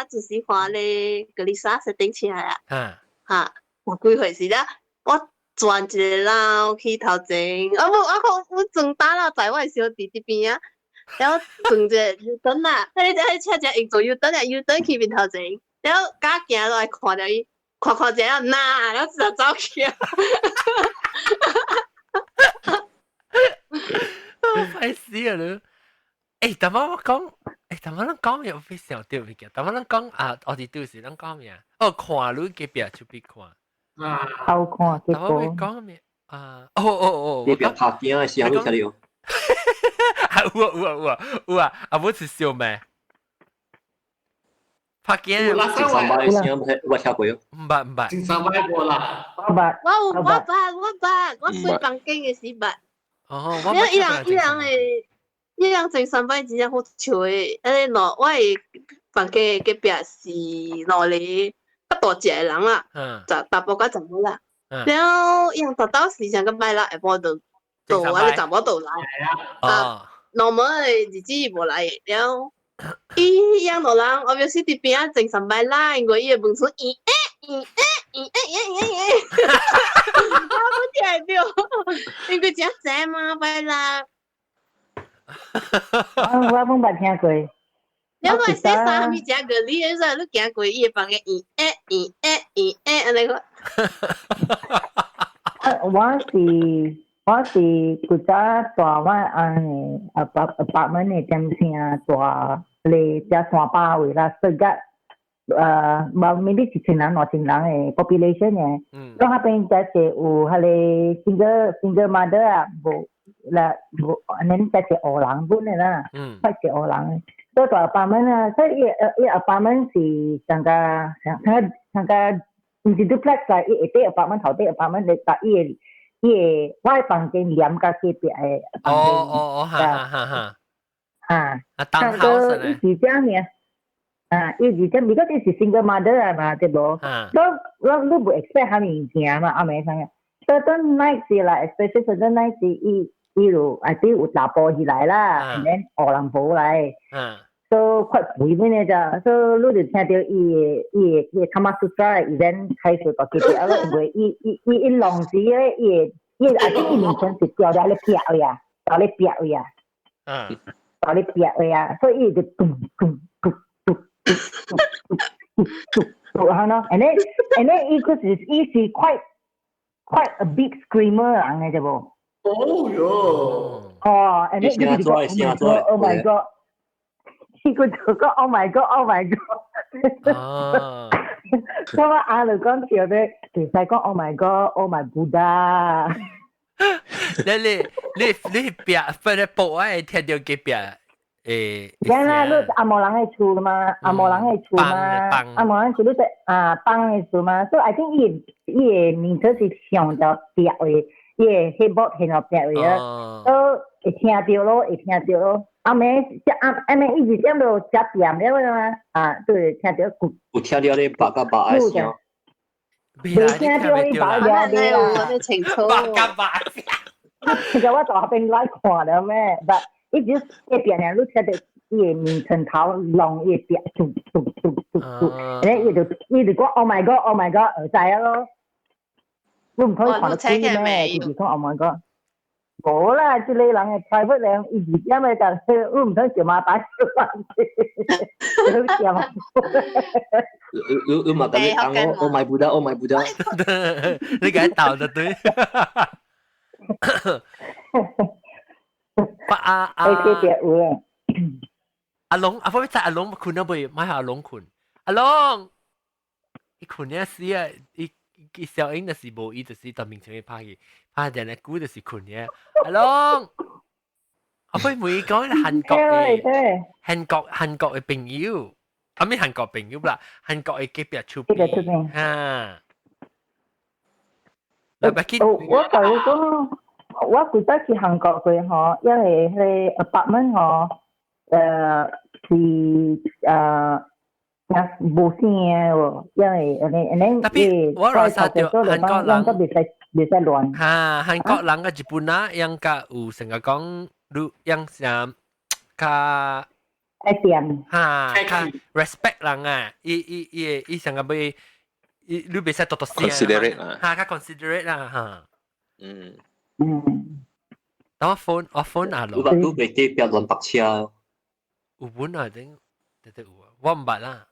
就是画咧格里莎设定起来啊。
哈，
我几回事啦？我转一个人去头前，我转打啦，在我小弟弟边啊，然后转一个油灯啊，迄车只用做油灯啊，油灯去面头前，然后加行落来看到伊，看一下呐，然后就走去啊。
快死了！但我講，但我咱講又非常對物件，但我咱講啊，我哋都是咱講咩啊？看你隔壁出邊看。
偷看結
但我未
果。
講咩啊？
你別拍鏡嘅時候，你睇到。
有啊！啊，我是笑咩？拍鏡
有啦，
正常擺嘅時候，我聽過。
唔捌。
正常擺過啦。
我捌。
我睡房間嘅時捌。
我
一人正三擺真正好笑誒，我嘅房間隔壁是落嚟較大隻嘅人啦，就大波甲查某啦。然後一人達到時上個擺啦，下晡到我嘅查某到來。normal 嘅日子無來，然後伊樣落人，我表示啲邊啊正三擺啦，因為伊會問出我聽到，因為真正嘛擺啦。
我冇捌聽過。
因為洗衫咪食個你嗰陣，你行過伊嘅房間，安尼個。我是古早大我
apartment 嘅點先大嚟只300位啦，所以maybe 1000人2,000人嘅 population 嘅，咁下邊只有係你 single mother 啊，冇啦冇，你只係二人本嘅啦，快係二人。所以大 apartment 啊，所以伊 apartment 是上個唔是 duplex 啦，伊下底 apartment 頭底 apartment 你搭伊我嘅房間連隔隔壁嘅房間。
當 house 咧。
伊是這樣嘅。伊是這樣，because 伊是 single mother 啊嘛，對無？我你唔 expect 佢物件嘛，阿妹生嘅。certain night 是啦 ，especially certain night 是伊有I think 有打波起來啦，然後二人冇來。so 快攰咩呢？咋 ？so 你就聽到伊他媽出嚟，event 開始到幾點？因為伊浪子咧，伊 I think 伊名稱是掉咗你撇呀，掉你撇呀，掉你撇呀，所以伊就咚。And then he's quite a big screamer 人嘅啫噃。
哦喲。
and then he go oh my god， he go oh my god。所以我阿就講笑咧，其實講 oh my god，oh my Buddha。
你別分咧報啊，聽到幾別？
梗啦，你阿毛人嘅厝嘛，阿毛人嘅厝嘛，阿毛人厝你幫嘅厝嘛，所以 I think 伊嘅名字是上到壁位，伊嘅黑幕係到壁位啊，都會聽到咯。阿妹一直點到食點了嘛，都會聽到。
有聽到你白甲白嘅聲。
未聽到你白嘅啲啊，
我清楚。
白甲白聲。
其實我在邊來看了咩？一直一邊咧，你睇到伊個名稱頭浪一邊，伊就講 Oh my God， 就係咯。你唔可以看到啲咩？就是講 Oh my God。冇啦，即係人嘅private咧，伊自己咪就你唔通叫馬打小你叫嘛？
你咪咁講 Oh my Buddha，Oh my Buddha。
你解鬧得對。阿龍，阿方邊阿龍困啊未？買下阿龍困。阿龍，伊困呢時啊，伊小英就是無，伊就是當面前去拍人哋估就是困嘅。阿龍，阿方每講韓國嘅朋友，阿咩韓國朋友啦，韓國嘅幾邊出邊啊？
我同你講。我記得去韓國過嗬，因為佢 apartment 嗬，是冇聲嘅喎，因為
特別我話曬條韓國人
都別使亂。
嚇，韓國人嘅日本啊，樣個有成個講，樣成個
爱点
哈，他 respect 人啊，伊成个被你别使多多
considerate 啊，
哈，他 considerate 啦哈。
嗯。
我 phone 啊咯，
你袂記別亂白車。
有本啊頂，有啊，我唔捌啦。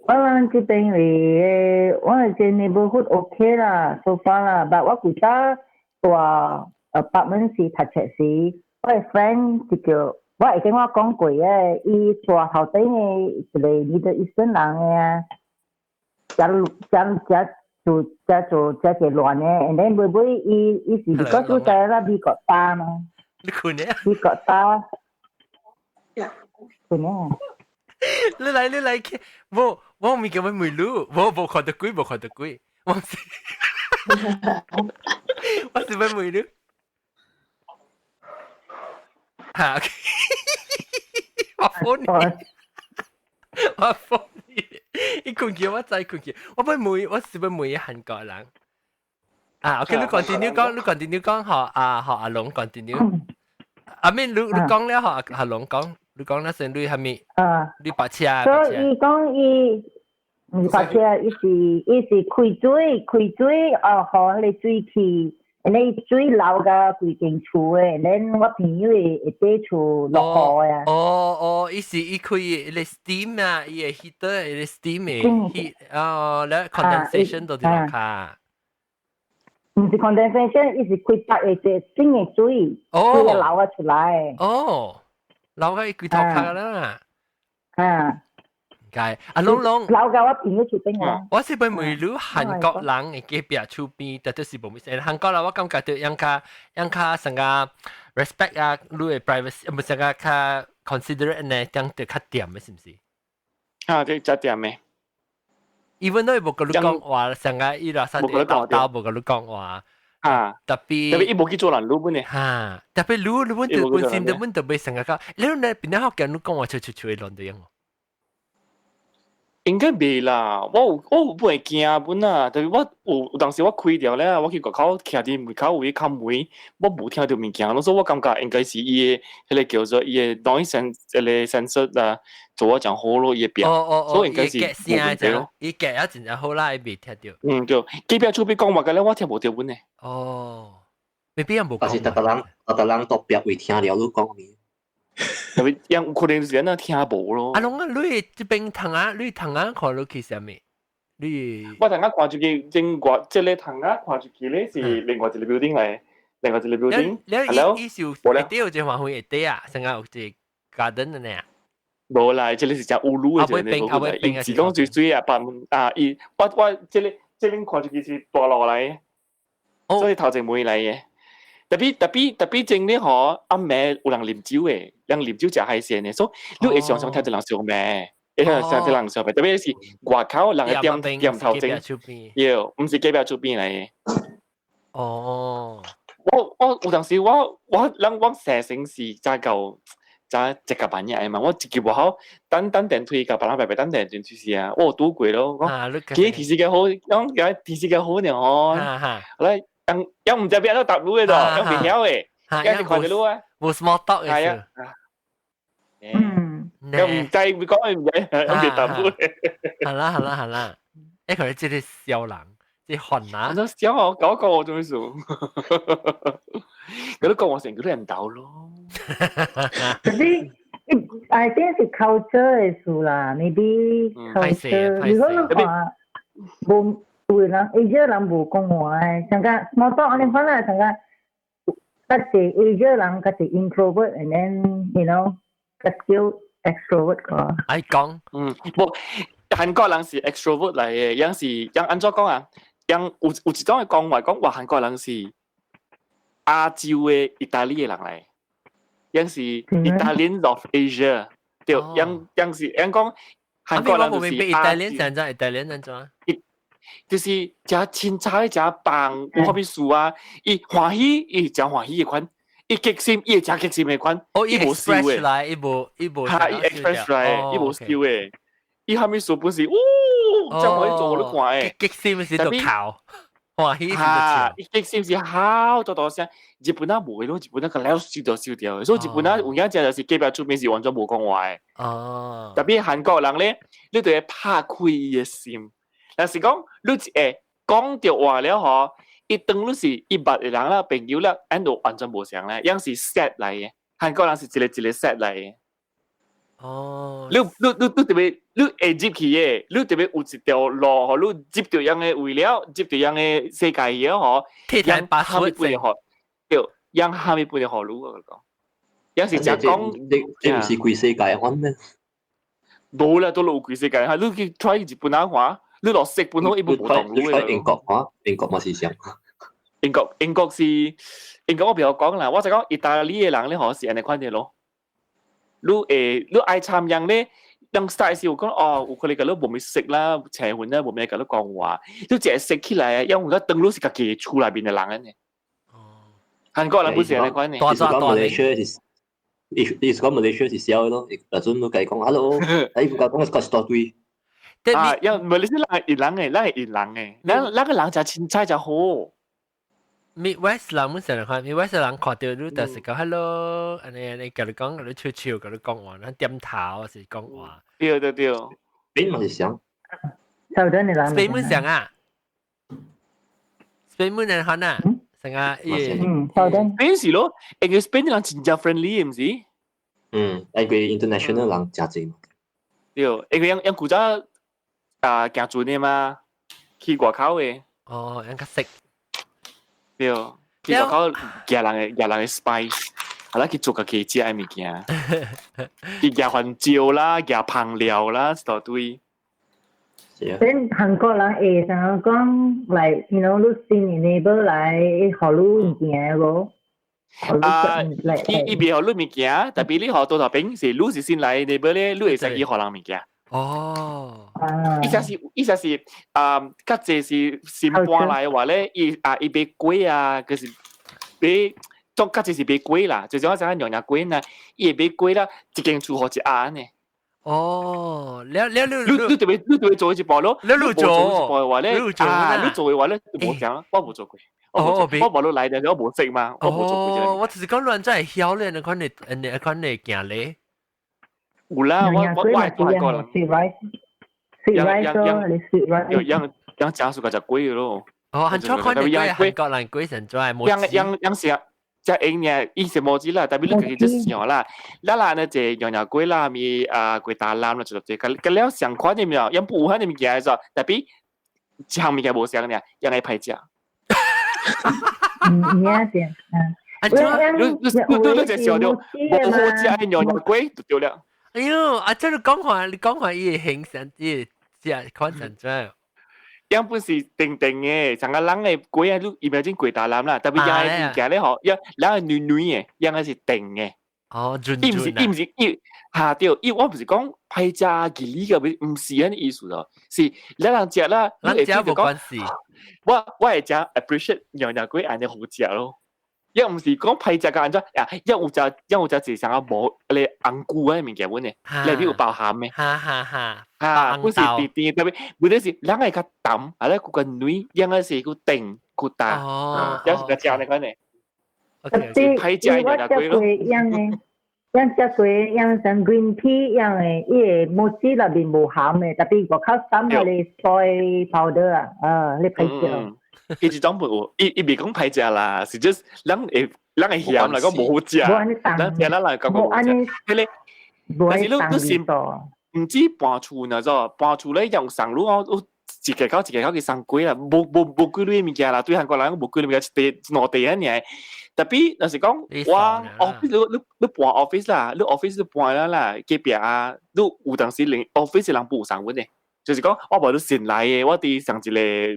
我這邊嚟，我嘅 neighborhood OK 啦，so far 啦，但我估計大 apartment 是讀冊時，我嘅 friend 就叫我已經我講過嘅，伊大後底嘅一個Middle Eastern 人嘅，這個亂嘅 ，and then 會伊是個主仔啦，美國打嘛，
你困呢？
美國打，困呢？
你嚟，我咪叫咩梅魯，我看到鬼，我是咩梅魯？嚇！我 phone 你，伊困叫我知困叫，我是咩梅韓國人。OK，你 continue 講，學阿龍 continue。阿咩？你講咧，學阿龍講。你講那先，你係咪？你白車。
所以講伊白車，伊是開水，好你水去，你水流個規間厝誒，恁我朋友會帶厝落雨啊。
伊開伊 steam 啊，伊個 heater 伊 steam 嘅 heat，咧 condensation 到啲落下。
唔是 condensation， 伊是開白嘅隻整嘅水，水流啊出來。
老個佢頭殼啦，係龍，
老個我朋友出邊啊，
我是被梅魯韓國人嘅隔壁厝邊，但都是冇咩事。韓國人我感覺到樣卡成個 respect 啊，你嘅 privacy，唔係成個卡 considerate 呢，樣就較點嘅，是唔是？
對，較點嘅。
even though 冇個你講話，成個伊拉山地打冇個你講話。特別
伊無去做人路本呢。
特別路本就本身本就被成個講，你呢邊啲學嘅你講話吹亂到樣喎。
應該未啦，我有本會驚本啊，特別我有當時我開掉咧，我去外口徛伫門口位冚門，我冇聽到物件，所以我感覺應該是伊個迄個叫做伊個腦sensor啊，做我講好咯，伊個表，所以應該是冇問題咯。
伊夾一陣就好啦，伊未聽到。
對，隔壁厝邊講話嘅咧，我聽無到本呢。
未必有冇講。
但是特個人都別會聽了你講咩。
特別有可能人啊聽無咯。
阿龍啊，你這邊藤啊看到其實咩？
我藤啊看住佢正過，即係藤啊看住佢咧是另外一個 building 嚟，另外一個 building。
你是有一隻花園一地啊，成個有隻 garden 嘅呢？
冇啦，即係是只烏魯嘅啫，是講最水啊，伊我即係看住佢是墮落嚟，所以頭前冇嚟嘅。特別正咧，嗬，暗暝有人啉酒誒，人啉酒食海鮮嘅，所以你會常常聽到人笑咩？會常常聽人笑咩？特別是外口人嘅店頭正，要唔是隔壁厝邊嚟嘅。我有當時我蛇城市真夠真一個半日嘛，我自己唔好等電梯個，別人白等電梯出事啊，我拄過咯。佢提示嘅好，講提示嘅好呢，嗬，嚟。yang唔知邊度搭路嘅度，yang唔曉嘅，yang是看條路啊，
冇 small talk 嘅。係啊，
又唔制，會講唔制，yang別搭路嘅。
係啦，誒佢即係笑人，即係韓啊。
我笑我講我做咩事？佢都講我成個都人鬥咯。
可是I think 是 culture 嘅事啦 ，maybe culture。如果你話冇。對啦，Asia 人冇講話誒，成個 small talk 你講啦，成個嗰啲 Asia 人嗰啲 introvert，and then you know 嗰啲 extrovert 個。
係講，
冇韓國人是 extrovert 嚟嘅，樣安怎講啊？樣有一種嘅講話韓國人是亞洲嘅意大利嘅人嚟，樣是 Italian of Asia， 對，樣是樣講韓國人就是
Italian 怎？
就是食凊彩食飯，有法必樹啊！伊歡喜，伊食歡喜嘅款；伊激心，伊會食激心嘅款。
伊無笑嘅，伊
express 嚟，伊無笑嘅。伊法必樹本是，真可以做你看誒。
激心是度靠，歡喜
嚇，一擊是唔是好多聲？日本啊冇咯，日本啊個了燒掉，所以日本啊有影隻就是基本出面是完全冇講話嘅。
哦，
特別韓國人咧，你就要拍開伊嘅心。但是講你講着話了嗬，一當你是一般嘅人啦，朋友啦，按到完全冇相咧，樣是 set 嚟嘅。韓國人是一個 set 嚟嘅。
哦，
你特別你會接去嘅，你特別有一條路，嗬，你接到樣嘅為了，接到樣嘅世界嘢嗬，
樣把
下面半嘅河，對，樣下面半嘅河路我講，有時就講，
你唔是規世界玩咩？
冇啦，都路規世界，你去 try 日本話，你落食本好一般冇同路嘅。
英國話，英國嘛是上。
英國我比較講啦，我就講意大利嘅人咧，可是人哋款嘅咯。你愛參樣咧，當 style 時候講哦，有可能個你冇咩識啦，斜換啦，冇咩個你講話，你淨係識起來，因為而家登錄是個基礎裏邊嘅人咧。韓國人本身係款嘅。
意思講 Malaysia 是小嘅咯，嗱陣都計講 hello，喺附近講個 store 堆。
啊，因為 Malaysia 人係熱人嘅，人係熱人嘅，人個人就凊彩就好。
Midwest 人本身嚟看 ，Midwest 人看到你就是講 hello，安尼甲你講，甲你悄悄甲你講話，咱點頭是講話。
對。
邊嘛是上？sau
đó này làm
Spain 上啊 ，Spain 人看啊，成啊，sau
đó
Spain 是咯，因為 Spain 人真正 friendly 唔是？
因為 international 人真濟嘛。
對，因為樣古早行船嘅嘛，去外口嘅。
哦，樣較識。
對，去外口夾人嘅 spice，係啦，去做個幾隻嘅物件，去夾番椒啦，夾香料啦，一大堆。
bên Hàn Quốc là sao con lại you know lúc xin neighbor lại họ luôn nhẹ rồi
伊邊學攞物件，特別你學到頭邊是攞是先嚟，你俾咧攞會使伊學人物件。
哦，
意思是較濟是先搬來話咧，伊買龜啊，佢是買種較濟是買龜啦，就像我講養龜啦，伊買龜啦，一間厝好一安呢。
哦，你
特別做一步咯，
你做
嘅話咧，你做嘅話咧，冇講，我冇做過。我冇落嚟嘅，我冇識嘛，我冇做過啫。
我只是講亂真係曉咧，你看你行咧。
有啦，我係泰國人。樣講數個就貴咯。
哦，很少看你韓國人貴成咗係冇。
樣時即係嘢，以前冇知啦，但係你佢就上啦。嗱呢就樣貴啦，咪貴大欖啦，就咁。咁了上款啲咩？樣不好啲物件就，特別上物件冇上嘅，樣係歹食。你只小了，冇好食嘅樣貴就對了。
哎呦，即你講話伊形象，伊只款成咗。
樣本是定嘅，成個人嘅龜啊，都伊咪真貴大欖啦，特別樣嘅物件咧，嗬，樣人係軟嘅，樣係是定嘅。
哦，準
伊唔是嚇掉，我唔是講歹食嘅呢個，唔是咁意思咯，是你人食啦，
人食冇關係。
我係食 appreciate 樣龜安尼好食咯。又唔是講歹食嘅安怎啊？有隻字上啊冇你紅菇嗰啲物件本嘅，你邊有包餡咩？本是甜特別，本來是人係較淡，係咧佢個女，樣係是佢定佢大，有時個食你講呢。
歹食樣龜咯。樣隻龜樣成 green tea 樣嘅，伊個墨汁入邊冇餡嘅，特別外口抌係你 soy powder 啊，你歹食。
佢就講冇，伊未講歹食啦，是 just 人係鹹啦，講冇好食，人食啦嚟講冇好食。佢咧，但是你先唔知搬厝呢？咗搬厝咧用上路我一個口去上貴啦，冇幾類物件啦，對韓國人冇幾類物件，兩地啊呢。特別有時講，哇 ，office 你搬 office 啦，你 office 你搬啦，隔壁啊，你有當時連 office 人冇上門嘅。就是講，我無你先來嘅，我哋上一個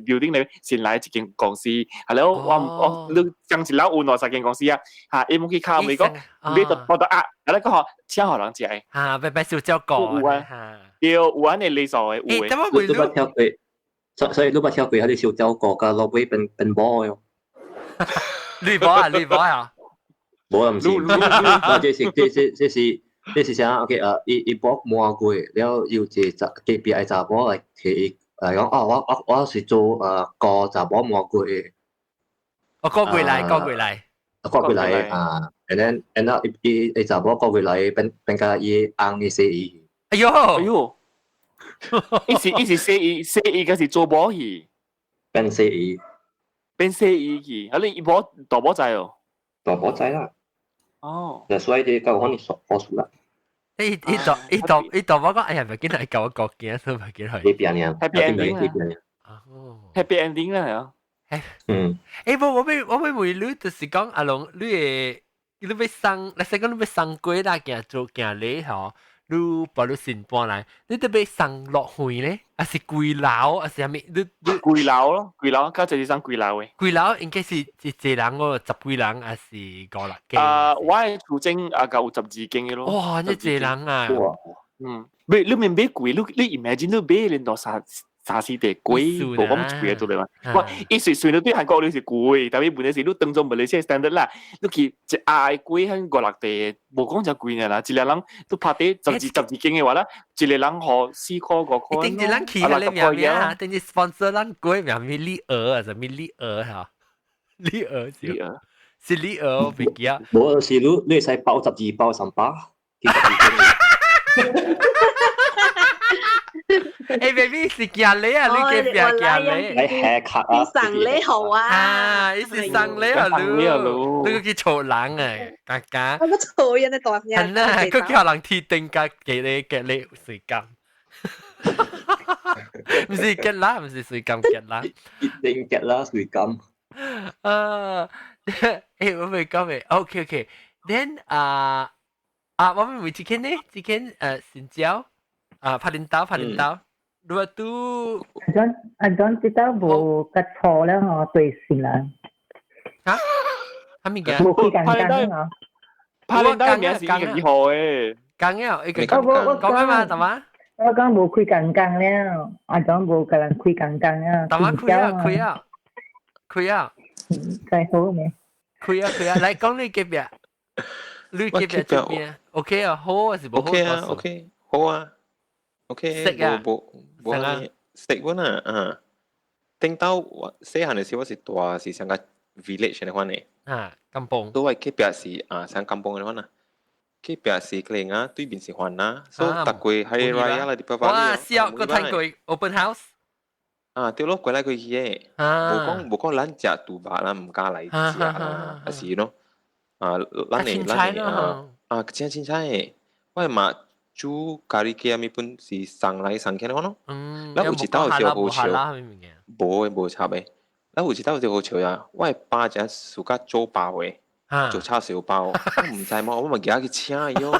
building 咧先來一間公司，係咯，我你上一樓有兩三間公司啊，嚇，伊冇去靠咪講，你就覺得啊，係啦，講請學人食嘅，
嚇，白小鳥講，
有啊，有安尼類數嘅，有
嘅。你捌跳過，所以你捌跳過，喺啲小鳥國家落尾變波嘅。
綠波啊！
冇啊，唔是，這是啥 ？OK 伊博摸過，了要一隔壁個查某來摕伊講我是做個雜貨蘑菇嘅，
我過過嚟，過過嚟，
過過嚟啊，and then 一雜貨過過嚟，變個一硬嘅生意。
哎呦，
哎呦，一時寫個是做波去，
變生意，
變寫意去，啊你波大波仔哦，
大波仔啦，
哦，
就所以啲夠可能貨數啦，
你度我講，哎呀，唔係見係舊國嘅，都唔係見係。
呢邊呀，Happy
ending
呢邊呀，
哦。
happy ending 啦係啊，
嗯，
我每你就是講阿龍，你要送，你講你要送鬼啦，行做行禮吼，你把你先搬來，你都要送落去咧，還是貴樓，還是係咪？你
貴樓咯，貴樓，家就是生貴樓嘅。
貴樓應該是一人個10幾人，還是5-6間？
我係厝整夠12間嘅咯。
哇，你一人啊！
你咪買貴，你 imagine 你買連到30地貴，冇咁貴做嚟嘛？哇！一算到對韓國你是貴，但係問題是你當做馬來西亞 standard 啦，你去一嗌貴喺5-6地，冇講就貴嘅啦。一個人都拍啲12間嘅話啦，一個人學4塊5塊。
一定人去下你名啊，定係 sponsor 人貴名咪李鵝啊，就咪李鵝嚇，李鵝是李鵝，我唔記得。
冇是你使包12包3包，
誒 baby 是行禮啊，你嘅名行禮。
你 haircut 啊，
送禮好啊，
你是送禮啊，你去嘈人啊，家家。
我嘈人哋大聲。
係啦，佢叫人鐵定格給你水金。唔是吉啦，唔是水金吉啦。
一定吉啦，水金。
我未講未 ，OK OK。Then 我們會之前呢？之前新椒拍電刀。Dua tu
John kita bu kat call lah ho tui silang.
Hả? Hả mình kìa?
Bu khi càng càng ho.
拍電單名是幾號嘅？càng
nghe có cái mà tao má.
我講冇開更更了，阿講冇個人開更更啊。
tao má開啊！
再好咩？
開啊！嚟講你幾邊？你幾邊做邊 ？OK 啊，好還是唔好
？OK 啊，OK 好啊。OK，冇啦，食喎呐，頂到細漢嘅時，我是大是上個 village 嘅款嘅，kampung，都係嗰邊是上 kampung 嘅款呐，嗰邊是嗰個對面是環啦，所以特貴係 raya 啦，啲巴巴。
哇，笑個睇過 open house，
對咯，過嚟過去嘅，冇講咱食杜巴啦，唔加嚟食啦，還是咯，咱真凊彩嘅，我係嘛。煮咖喱雞咪本是上來上去嘅咯，嗱有一道就好笑，冇差別。嗱有一道就好笑啊！我係爸只暑假做包嘅，做叉燒包，我唔知嘛，我咪叫佢請喲。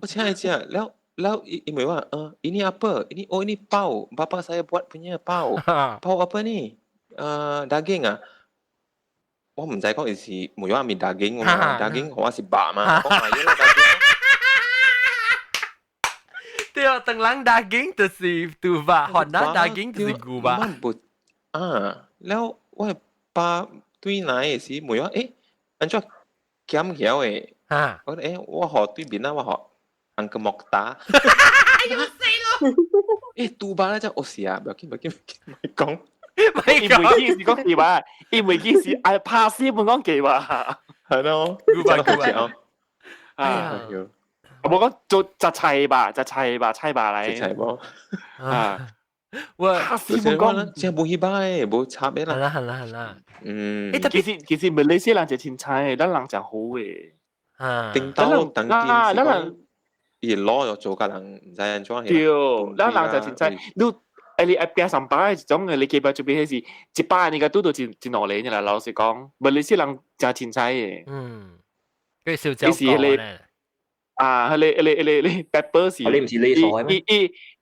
我請佢請，แล้ว因為ว่าini apa ini oh ini pau bapak saya buat punya pau apa nih daging啊。我唔使講件事，冇咗面daging喎，daging 我是白嘛，講埋咗啦daging。
對啊，當然daging就是杜巴，韓南daging就是古巴。
แล้ว我爸對奶嘅時冇咗，安怎減曉嘅？我學對面啦，我學安個莫打。
要死咯！
杜巴咧真係我試啊，唔要講。
因為件事講幾話，因為件事拍攝本講幾話，
係咯，
我冇講做就砌吧嚟，
砌吧，
我
拍攝本講，
即係冇去擺，冇插咩啦，
係啦，
其實馬來西亞人就凊彩，咱人就好嘅，
頂到等件事，而攞咗做嘅人唔使人裝起，
對，咱人就凊彩，你邊上班係種嘅，你幾百做邊係是一百你個都到真落嚟嘅啦。老實講，馬來西亞人真凊彩嘅。
佢小椒講咧。
你 pepper 是。
你唔是你所咩？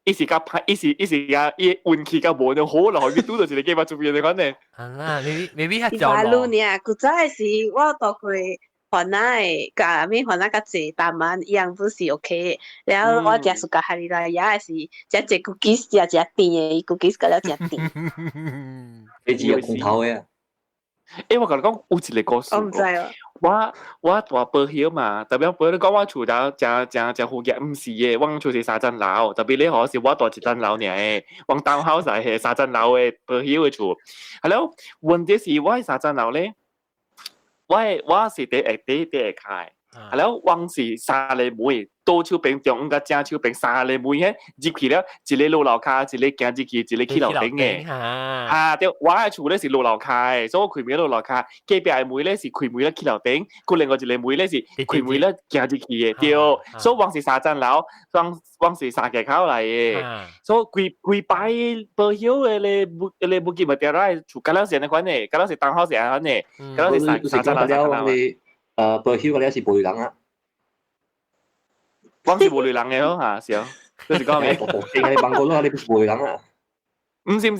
伊是甲伊運氣甲無就好啦，佢都到是幾百做邊嘅講咧。
係啦，maybe 係ကြော
咯。古早係時我到佢。河南嘅甲咩河南甲濟大曼一樣不是 OK， 然後我食暑假下嚟啦，也係食隻 cookies 食甜嘅 cookies 嗰啲食甜。
你只有空頭嘅，
我甲你講有一個故事。
我唔知啊。
我大報曉嘛，特別報你講我厝頭正附近，唔是嘅，我厝是三層樓，特別你好是我大一層樓爾嘅，我downhouse係三層樓嘅報曉嘅厝。係咯，問題是我三層樓咧，我是第一開。係咯，我是三個妹，左手邊中甲正手邊三個妹咧，入去了，一個落樓骹，一個行入去，一個去樓頂嘅。對，我嘅厝咧是落樓骹，所以我開門落樓骹，隔壁嘅妹咧是開門咧去樓頂，佢另外一個妹咧是開門咧行入去嘅。對，所以我是三層樓，我是三個口嚟嘅，所以規擺報曉嘅咧不記唔掉啦，厝嗰陣時款嘅，嗰陣時當好時款嘅，嗰陣時三層樓。
報曉嗰啲是梅人啊，
我是無雷人嘅咯嚇，是哦，你是講咩？
你辦過咯，你是梅人啊？
唔是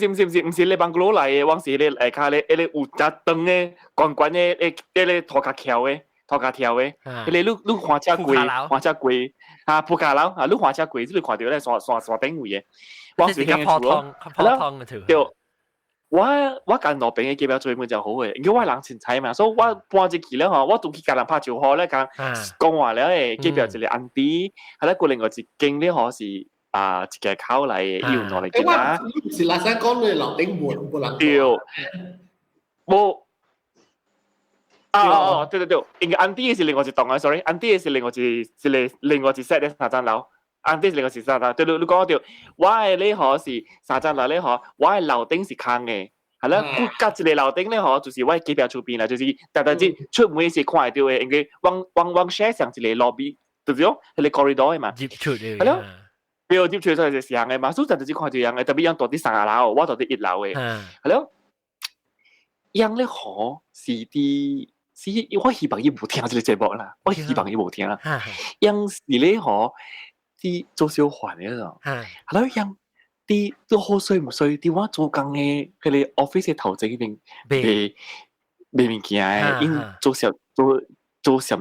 你辦過嚟嘅，我是你下骹咧，你有隻燈嘅，關嘅，你拖架橋嘅，你看車櫃，鋪架樓，你看車櫃，你看到咧刷頂位嘅，我是聽嘅厝咯，對。我間路邊嘅機票最滿就好嘅，因為我人前踩嘛，所以我搬入去咧嗬，我都去甲人拍招呼咧，講話咧機票一個安迪，係咧個另外一間咧嗬是一個口嚟嘅，要攞嚟見啦。
是拉山講你樓頂門冇人。
對，冇。對，因為安迪是另外一棟啊 ，sorry， 安迪是另外一 set 咧三層樓。安迪是另外是三層，對你講到，我係咧嗬是三層樓咧嗬，我係樓頂是空嘅，係啦，隔一個樓頂咧嗬，就是我機票出邊啦，就是但係出門是看得到嘅，因為往 share 上一個 lobby，就是講係個 corridor 嘛，係咯，對，接觸就係上嘅嘛，所以就係看到樣嘅，特別樣到啲三樓，我到啲一樓嘅，係咯，樣咧嗬是啲。我希望伊無聽呢個節目啦，我希望伊無聽啦，樣是咧嗬。啲做小販嘅咯，係咯，樣啲都好衰唔衰？啲我做工嘅佢哋 office 嘅頭前嗰邊賣物件嘅，因做上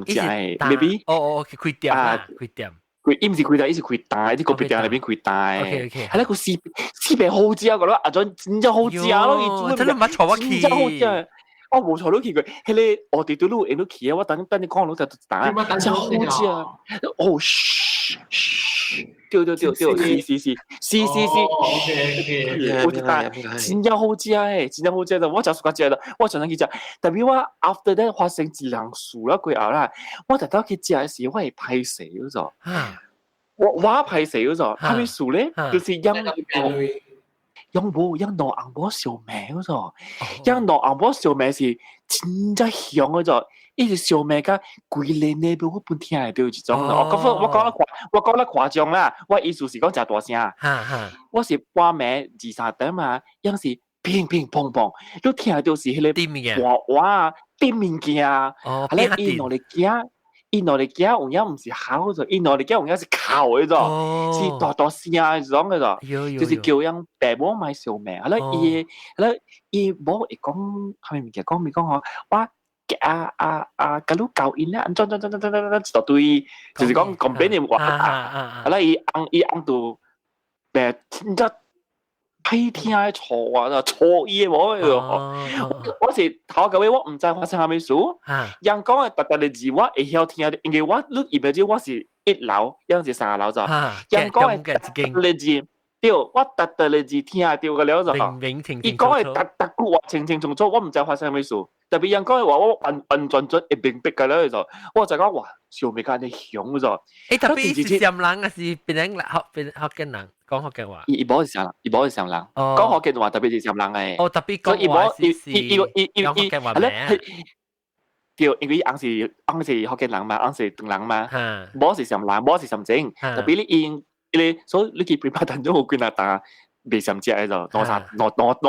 只嘅 ，maybe
開店開店，
佢伊唔是開店，伊是開大，啲個別店裏邊開大，係啦，個四餅好食個咯，阿俊真正好食咯，
真係冇錯我去，
真好食。我冇錯都去過，係咧我哋都路應都去啊！我等你講老就打，真好食啊！哦，對，是，我知道，真正好食誒，真正好食的，我就suka食的，我常常去食。特別我 after that 發生一兩事啦，過後啦，我特登去食嘅時，我係歹勢嗰種，我歹勢嗰種，係咩事咧？就是養老紅包小妹嗰種，養老紅包小妹是真正香嗰種，一直小妹甲規年呢邊我本聽係都有一種咯。我講得誇張啦，我意思是講真大聲，我是半暝2-3點嘛，樣是乒乒乓乓，都聽到是迄個哇點物件，係咧伊攞嚟驚。伊攞嚟驚有影唔是好咗，伊攞嚟驚有影是靠嗰種，是大聲嗰種嗰種，就是叫樣爸母買小妹，係咯伊冇會講係咪物件講咪講我假如教因咧，裝一大堆，就是講講俾你話，係啦伊按到誒真真。批聽嘅錯啊，錯嘢喎！我是頭個位，我唔知發生係咩事。人講嘅特特嘅字，我會曉聽，因為我錄入邊我是1樓，樣是3樓咋。人講嘅特特嘅字，對，我特特嘅字聽到個了就。伊講嘅特句話清清楚楚，我唔知發生係咩事。特別人講嘅話，我完全會明白嘅咧就，我就講哇，小妹間你響咗。
特別是禪人啊，是邊福建人。講福建話，
伊冇是上人，講福建話特別是上人嘅。
特別講話是講福建話名。
對，因為昂是福建人嘛，昂是東人嘛，冇是上人，冇是上正。特別你所以你見邊排等咗好幾日打未上只喺度，攞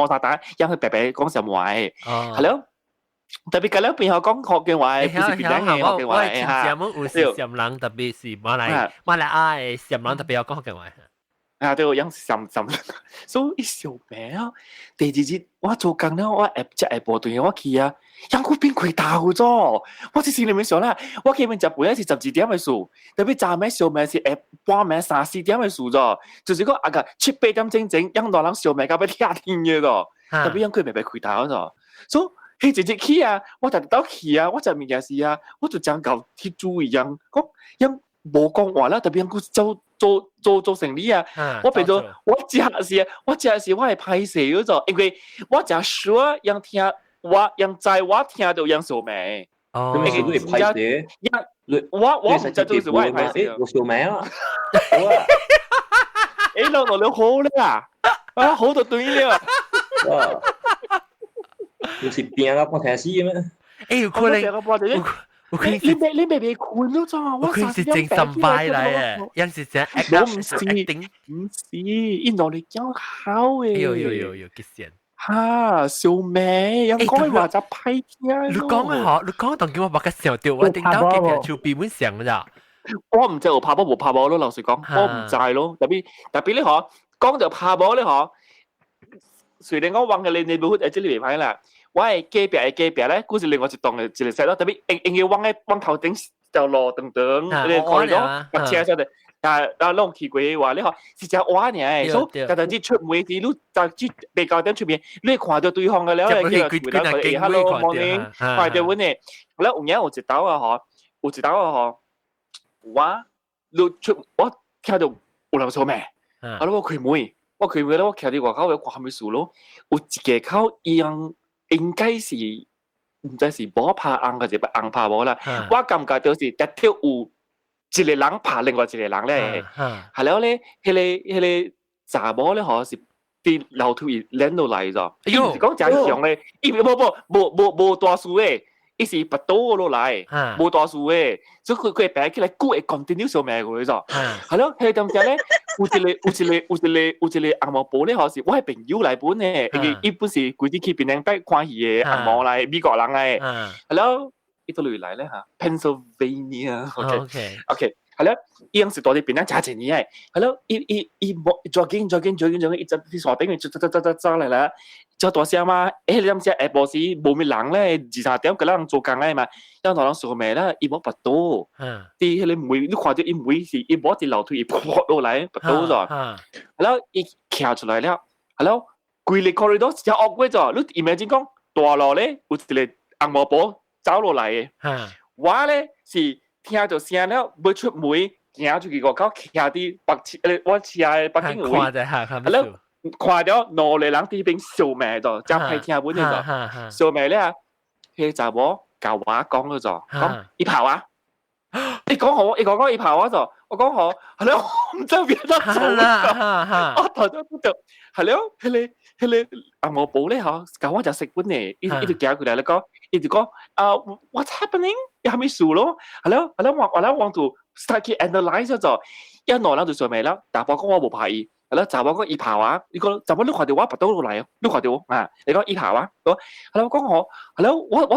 曬打，因為白白講上話嘅，係咯。特別嗰兩邊我講福建話，不是邊兩嘅福建話嘅嚇。
我有時上人特別是馬來亞上人特別有講福建話。
對，樣sam，所以小妹啊，第二日我做工咧，我下晡對我去啊，樣佢變開大咗，我就心裡面想啦，我基本食飯是12點嘅事，特別昨暝小妹是半暝3-4點嘅事咗，就是講個7-8點正，樣大人小妹甲要聽嘅咗，特別樣佢白開大咗，所以佢直接去啊，我就到去啊，我就物件事啊，我就將搞去注意樣，講無講話啦，特別講做生意啊，我變咗我只係我係拍攝嗰種，因為我只說讓聽我讓在我聽到讓小妹，
咁你會拍攝？
我唔知做是我係拍攝，
我小妹啊，
誒你好啦，啊好到對了。
唔是邊個幫聽詩咩？
有可能，有可能
你未困咗咋？
我可能是精神派嚟嘅，有時真係
我唔是，因為你講好嘅。
有嘅先。
嚇，小妹，有講話就拍聽。
你講當叫我把個笑掉，我頂到幾條就比本上咋？
我唔知有拍波冇拍波咯，老實講，我唔知咯。特別你可講就拍波你可。雖然我忘記你冇喺這裏未拍啦，我係隔壁咧，嗰時另外一棟嘅一個 set 咯，特別應該往頭頂就路等，你看到白車上嚟，但攏去過話你看是只蛙呢，所以但係出門啲路就去比較點出面，你看到對方嘅了，你叫佢啦，佢 hello morning，快啲揾你，好啦，有一道啊嗬，我聽到有人說咩，我都開門。我佢會咧，我徛喺外口，我掛咪樹咯。有一個口應該是唔知是冇拍紅，還是紅拍冇啦。我感覺到是一條有一個人拍另外一個人咧。係了咧，迄個查某咧，好像是啲樓梯攆落來咗。伊唔是講真相咧，伊冇大樹誒。伊是拔刀落來，冇大樹誒，所以佢係擺起來，佢會 continue 上面嘅咗。係咯，係點解咧？有一個紅毛布咧，好似我係朋友嚟本嘅，伊本是規啲去邊度睇戲嘅紅毛嚟，美國人嘅。係咯，伊到嚟咧嚇 ，Pennsylvania。OK，係咯，伊樣是到啲邊度揸錢嘅，係咯，伊再見，伊就啲傻頂，走嚟啦。就大聲嘛，你諗下下晡時冇咩人咧，2-3點嗰人做工咧嘛，有同人做咩啦？伊冇拔刀，啲你唔會，你看到伊唔會是伊冇啲樓梯，伊撲落嚟拔刀咗，係咯，伊徛出來了，係咯，規個 corridor 就惡鬼咗，你 imagine 講大路咧，有一個紅毛布走落嚟嘅，我咧是聽到聲了，要出門行出去個口，徛啲我徛北京位，係咯。看到兩個人喺邊笑咩咗，就係聽本嚟咗。笑咩咧？佢就冇教我講咗咗，講一跑啊！你講好，你講一跑啊咗，我講好，係咯，唔知邊得做啦。我頭先就係咯，佢紅毛布咧嚇，教我就食本嚟，一直叫佢嚟咧講，一直講what's happening？ 有咩事咯？係咯，我want to start to analyse 咗，一兩人就笑咩啦，但係我講我冇拍伊。係咯，就話講伊跑啊！你講就話你看到我拔刀落嚟啊！你看到啊？你講伊跑啊？係咯，講我係咯，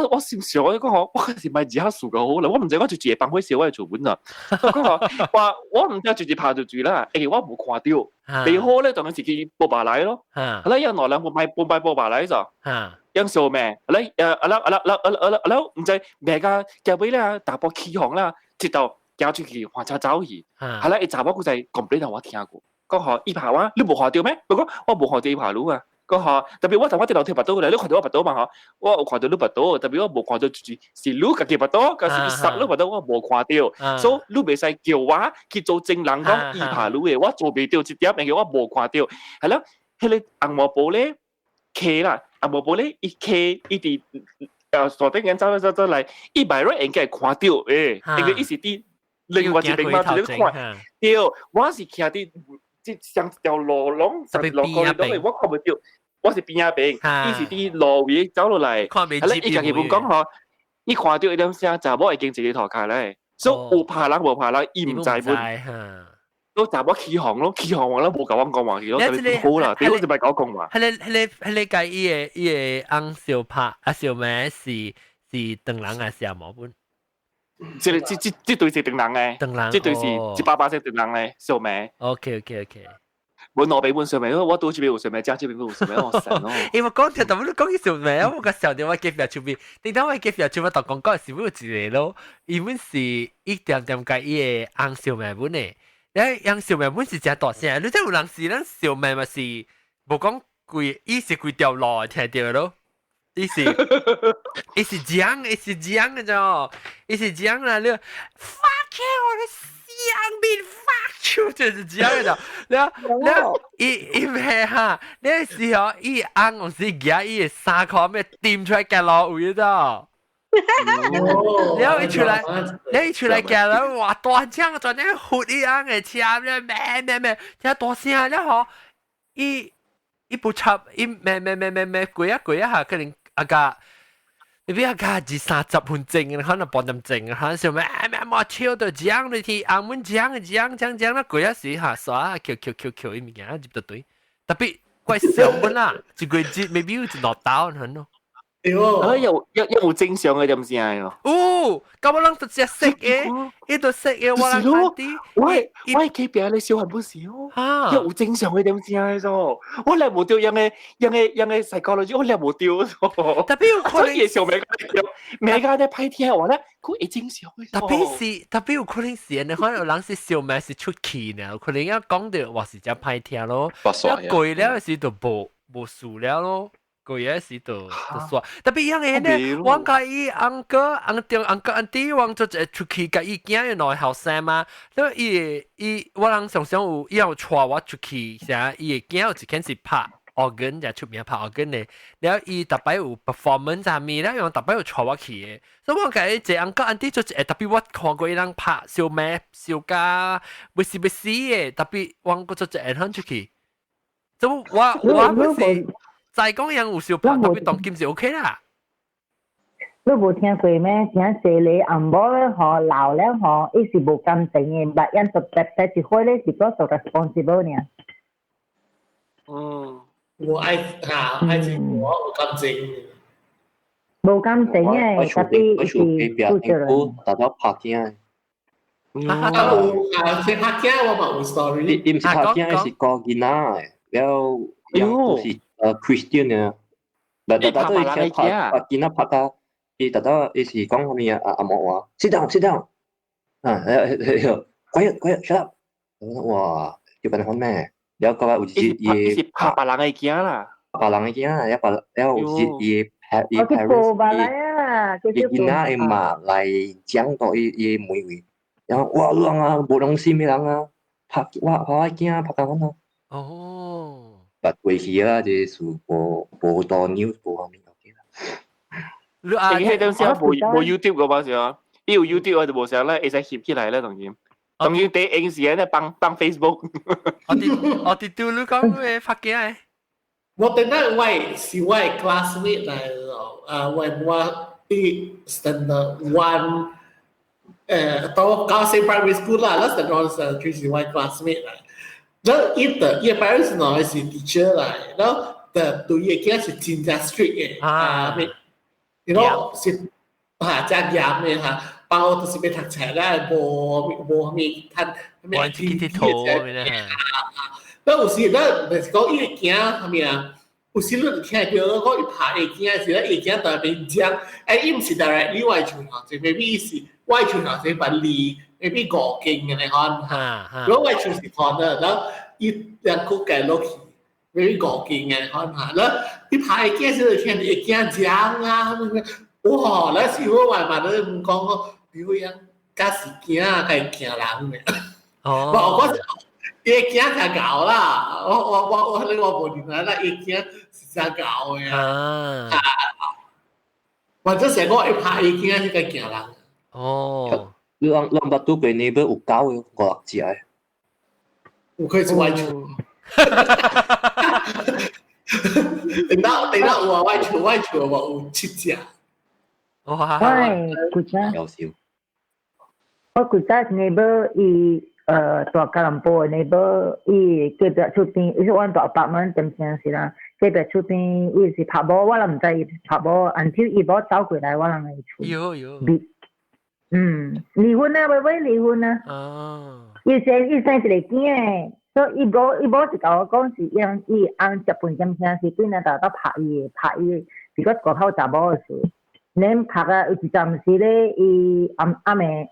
我笑笑，我講我是咪自己數嘅好啦？我唔知我就自己幫佢笑，我係做本啊！講話我唔知直接跑就住啦，我冇看到，最好咧就係自己報白嚟咯。係啦，有兩兩半拜報白嚟就，有笑咩？係啦，唔知咩㗎？腳尾咧大波起紅啦，直到交出去換車走去，係啦，一查某個就係講俾我聽過。講下伊跑啊，你冇看到咩？我講我冇看到伊跑路啊。講下特別我同我啲樓梯拔刀嚟，你看到我拔刀嘛？我有看到你拔刀，特別我冇看到是你自己拔刀，還是殺你拔刀？我冇看到，所以你袂使叫我去做證人講伊跑路嘅，我做唔到一點，因為我冇看到。係咯，迄個紅毛布咧，企啦，紅毛布咧，伊企伊啲傻頂人走嚟，伊咪咯應該係看到誒，因為伊是啲另外一邊嘛，就你看到，我是企啲。即上條路龍，上落過嚟都係我看唔到，我是邊一邊，伊是啲路位走落嚟，係啦，伊家己本講嗬，伊看到一點聲就冇已經自己頭殼咧，所以有怕人冇怕人，伊唔知本，都就冇起航咯，起航話啦冇夠我講話嘅咯，特別好啦，點解就咪講講話？
係你計伊個紅小拍啊小妹是鄧人啊是阿毛本。
即對是定人嘅，即對是100%定人嘅小妹。
OK。
本我俾本小妹，我到處俾小妹，揸住俾小妹，我神咯。
因為講就咁講起小妹，我個時候點解記入出邊？點解我記入出邊？當講嗰時會有一個咯，因為是一點點計伊個紅小妹本嚟，紅小妹本是真大聲，你真有人是咱小妹咪是無講貴，伊是貴條路聽到咯。伊是这样嘅啫，伊是这样啦，你 fuck you 我嘅香槟 fuck you 就是这样嘅啫，你伊咩哈？你時候伊啱我時夾伊3塊咩掂出嚟嘅落位啫。然後一出來夾啦，哇大張在那活一樣嘅車咧，咩，聽大聲咧嗬，伊部插伊咩攰一下，可能阿家。你邊個2-30分鐘，可能半點鐘，可能想咩冇超到這樣，你睇澳門這樣啦，過一時下耍，Q，一物件接到對，特別怪少本啦，一個節maybe有落刀很咯。
有正常嘅就唔是係咯。
咁我諗就只識嘅，呢度識嘅我諗快啲。
喂，佢邊你小係本事哦。有正常嘅點是係咗，我嚟冇掉人嘅psychology，我嚟冇掉咗。
特別有可能
嘢上每家都拍天話咧，佢係正常嘅。
特別有可能是你可能有人是小咩是出奇呢，可能一講到話是只拍天咯，一攰了時就冇數了咯。個嘢是度說，特別樣嘅呢，我介意安哥auntie，我做一出去，甲伊囝原來後生嘛，所以我人常常有以後帶我出去，啥伊嘅囝有一件是拍 organ 就出名拍 organ 嘅，然後伊特別有 performance 啊咪啦，用特別有帶我去嘅，所以我介意這uncle auntie 做一特別我看過伊人拍小妹小家，要死嘅，特別我個做一趟出去，咁我不是。再講人有小拍，特別當劍是 OK 啦。
你冇聽過咩？聽說你暗波咧，嗬老咧，嗬，伊是冇感情嘅，但因做特別是開咧是多數 responsible 呢。
我愛情我冇感情。
冇感情嘅，特別是負責任。
大家拍鏡。
先拍鏡我冇 story。
你唔是拍鏡，係個囡仔，然後都是。Christian 啊，但都以前拍見啦拍到，伊特登伊是講後面阿莫話 sit down， quiet，shut up， 哇，要俾你講咩？有個有時伊
是拍別人嘅鏡啦，
別人嘅鏡啊，有時伊拍伊
parents，
伊囡仔嘅嘛嚟講到伊妹妹，然後哇人啊無良心嘅人啊，拍我鏡拍到咁啊。
哦。
但回去啦，就是無多 news 無方面 OK 啦。
你係當時冇 YouTube 嘅嘛時候，呢個 YouTube 我就冇上咧，會使翕起來咧當然第一時間咧幫 Facebook。
我哋對你講咩拍嘅？
我哋咧我是我 classmate 嚟咯，我啲 standard one 到高升 primary school 啦，嗰陣我就是我 classmate 嚟。然後伊parents 呢係 teacher 嚟，然後對伊嘅囝是真正 strict 嘅，你講是真嚴嘅嚇，包都是要讀冊啦，無咩睇咩天氣嘅。然後有時咧，就是講伊嘅囝係咪啊？有時你聽到講伊拍嘅囝時咧，伊囝特別講，伊唔是 directly 外出校，就 maybe 是外出校就把你。maybe 5間嘅你看，如果我就是看的，然後一兩個計落去 maybe 5間嘅看下，然後你拍嘅件事聽一件講啊，哇！那時我話嘛，你唔講比如樣假是驚啊，係驚人嘅。我一驚才搞啦，我無認啦，一驚是才搞嘅。或者成個一拍一驚係個驚人。
哦。
你諗巴肚俾你俾有狗嘅5-6隻嘅，
我可以做外出。等到我外出我有7隻。
哇！
喂，古仔，我古仔 neighbor 伊大吉隆坡 neighbor 伊隔壁出邊，伊是我大apartment點先是啦，隔壁出邊伊是拍波，我諗唔知伊拍波，until 伊波走回來，我諗係出。
有。
離婚啊，喂離婚啊！伊生一個囝誒，所以伊某是甲我講是伊按10分鐘聽是對那搭拍伊，如果個頭查某誒事，恁拍啊有一陣時咧，伊暗暝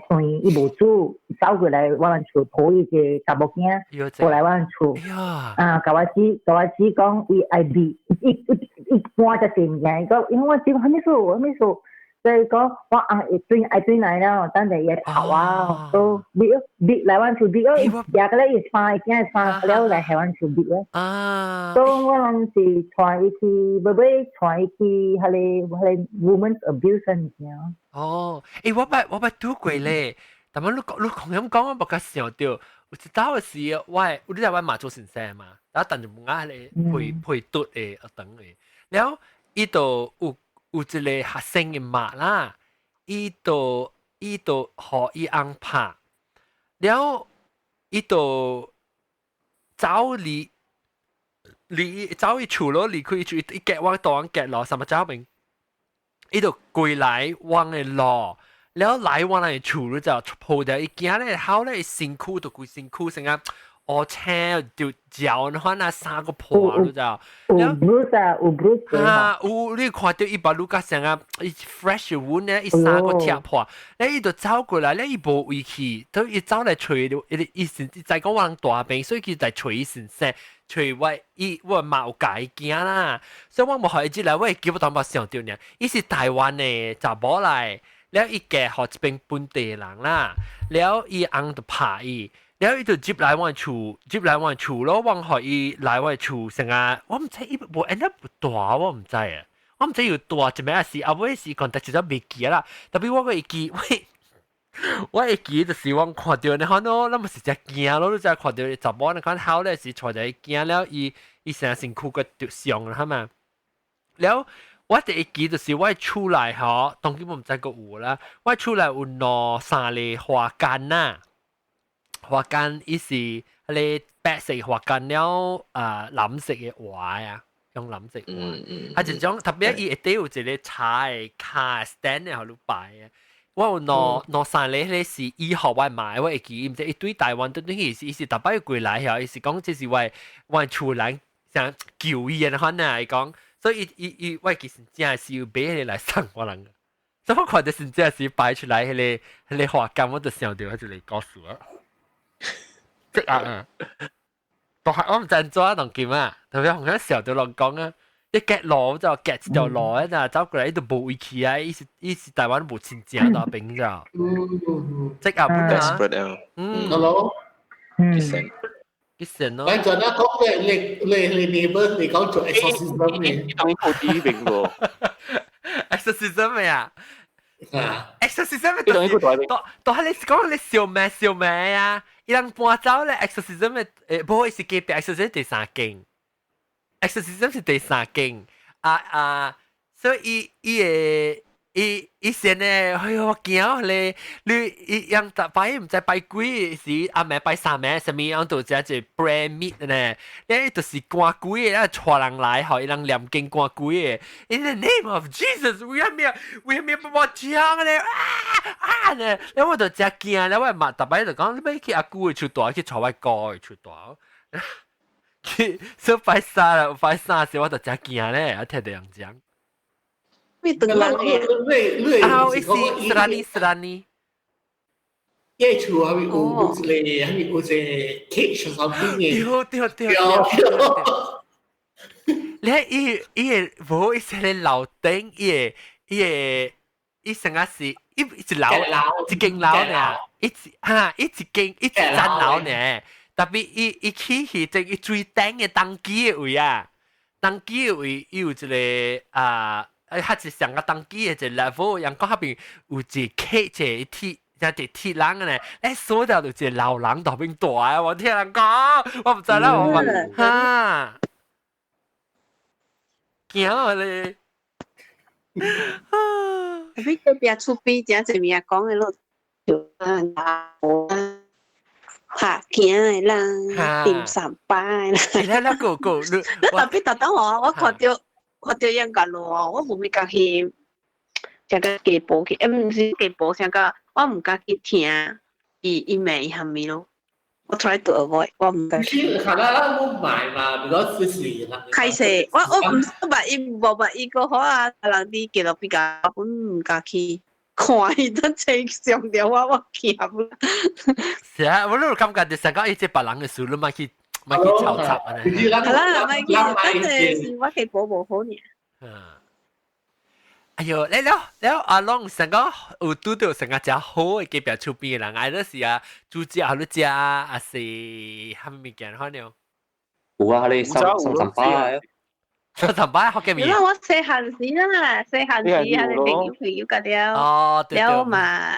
對伊無煮，走過來我哋厝抱伊個查某囝，過來我哋厝，甲我指講伊愛比，一般就是唔驚個，因為我只還沒數，所以講我愛轉來了，等下也跑啊，都逼來灣處逼咯，廿個咧一翻，今日翻了來台灣處逼咯。所以我諗是傳一次，不傳一次，係你 women's abuse 咁樣。
哦，我捌拄過咧，但係你咁講，我冇甲想到，有一早嘅時，你知我嘛做先生嘛，然後等住門口咧配嘟嘅等嘅，然後伊度有一個學生嘅媽啦，伊度互伊翁拍，然後伊度走離厝咯，離開厝，伊夾往當夾落，什麼走明，伊度跪來往嘅路。然後來往嚟厝咯就抱掉，伊驚咧後咧辛苦就規辛苦成啊，車就腳可能三個破咯就，
有 bruise 啊，
有你看到伊把路甲成啊，伊 fresh wound 咧，伊三個踢破，咧伊就走過來，咧伊無位去，都伊走來找伊先，再講我人大病，所以佢來找伊先生，找我嘛有解驚啦，所以我冇學伊之來，我係基本上冇想到呢，伊是台灣嘅查某來。แล้วอีแก่หอจะเป็นปุ่นเตะหลังล่ะแล้วอีอังจะผ่าอีแล้วอีตัวจิบหลายวันชูแล้ววังหอยอีหลายวันชู成啊我唔知伊無 end up 大我唔知啊我唔知要大做咩事啊尾時講得就未記啦特別我個會記我會記就是我看到你看咯咱咪是只驚咯你就看到你查某你看好咧是坐在驚แล้ว伊成日辛苦個著上啦嘛แล้ว我第一記就是我出來嗬，當然我唔知個有啦。我出來有攞三粒花干呐，花干伊是迄個白色花干了藍色嘅畫啊，用藍色畫。係一種特別伊一定有一個茶嘅卡 stand 嘅，喺度擺嘅。我有攞三粒，迄個是以後我買，我會記，唔知一堆台灣都伊是特別過來嗬，伊是講這是我厝人想救伊嘅可能係講。所以我其實真係是要俾你嚟生我人嘅，所以我看到真係是擺出來迄個畫感，我就想到佢就嚟告訴我，即係但係我唔知做當劍啊，特別紅喺笑到亂講啊，一夾路就夾一條路啊，就走過來呢度冇位企啊，伊是台灣冇親正到邊咋，即係本啊
，hello，
其實咯，
反正咧講你 neighbor 你講做 exorcism 嘅，
你當好啲邊個
？exorcism 咩啊？exorcism
你當一個代表，
都係你講你笑咩啊？伊人搬走咧 exorcism 誒，唔好意思，隔壁 exorcism 第三間 ，exorcism 是第三間所以伊先咧，哎呦我驚咧，你樣特擺唔知擺幾時，阿妹擺三妹，什麼樣都只係 brand meat 咧，咧就是掛幾嘅，咧帶人來，後伊人念經掛幾嘅 ，In the name of Jesus， we have me 幫槍咧，咧，咧我就只驚，咧我嘛特擺就講，你咪去阿姑嘅厝大，去坐我哥嘅厝大，去所擺三時，我就只驚咧，我聽到人講。
你等人嘅，Serani，
耶厝係咪有一個 cage something 嘅？
對，伊無伊是咧樓頂，伊成個是一樓一間樓呢，一層樓呢，特別伊起去正伊最頂嘅當機嘅位啊，當機嘅位有一個他是上個當機嘅一 level，人講下邊有一 cage 一鐵，一鐵人嘅咧，誒鎖掉就一老人度邊大啊！我聽人講，我唔知啦，我話嚇，驚我咧，
你嗰邊出邊真係咩講嘅咯？嚇驚嘅啦，點三百啦，
啦個，
特別特登我看到人家咯，我冇咩敢去，像個雞煲去，唔是雞煲，像個我唔敢去聽，伊咩係咪咯？我 try to avoid， 我唔敢去。
可能我買嘛，如果是啦。
開始，我唔捌伊個好啊，人哋記錄比較，我唔敢去看伊都正上條我驚啦。
是啊，我都感覺就成個一隻別人嘅事，你咪去。咪去炒雜啊！
係啦，咪見，跟住是我嘅寶寶好呢。
哎呦，แล้วลอง成個有拄到成個真好嘅隔壁厝邊人，嗌到是啊，煮食好多食啊，是蝦米物件可能？
有啊，你三巴
3巴學嘅面。
我細漢時啦，細漢時啊，你朋友嗰啲。
哦，對。
แล้ว嘛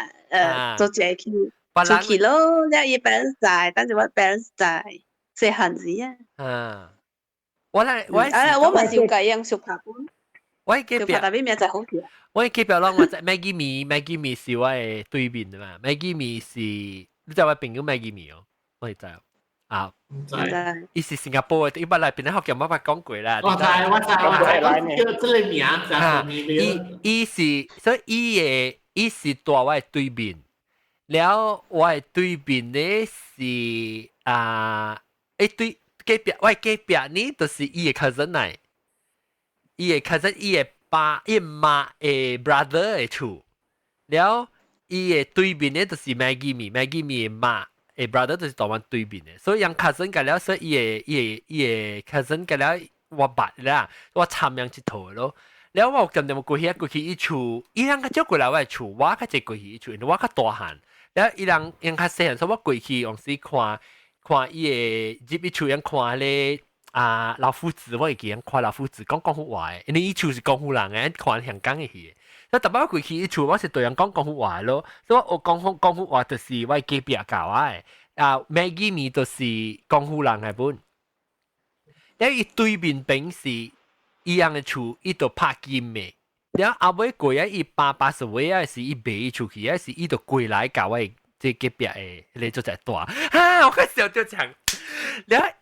做這去出去咯，แล้ว伊本在，但是我本在細漢時啊。
我
咪少計樣小拍本。
我隔壁，
但係咩就好啲。
我隔壁咯，我Maggie Mee是我嘅對面啊嘛。Maggie Mee是你知我朋友Maggie Mee哦，我係知啊。唔知。伊是新加坡嘅，伊捌來邊咧學嘅，冇法講過啦。
我知，叫這個名就係
伊是，所以伊是住我嘅對面，แล้ว我嘅對面咧是對隔壁，我隔壁呢就是伊嘅 cousin 嚟。伊嘅 cousin 伊嘅爸伊媽嘅 brother 嘅厝，แล้ว伊嘅對面咧就是 Maggie Mee 嘅媽嘅 brother 就是台灣對面嘅，所以樣 cousin 嘅了，所以伊嘅 cousin 嘅了我捌啦，我參樣一套咯。แล้ว我今日過去伊厝，伊人較少過來我嘅厝，我較濟過去伊厝，因為我較大漢，แล้ว伊人較細漢，所以我過去用時看伊嘅入伊厝樣看咧。老夫子我會記看老夫子講廣府話嘅，因為伊厝是廣府人嘅，看香港嘅戲。所以特別我過去伊厝，我是對人講廣府話咯。所以我廣府話就是我隔壁教我嘅。Maggie Mee 就是廣府人嘅本。แล้ว伊對面邊是伊樣嘅厝，伊就拍金嘅。แล้ว後尾過啊，伊80歲啊，是伊賣出去啊，是伊就過來教我即隔壁嘅，你做隻大。我個時候就講。แล้ว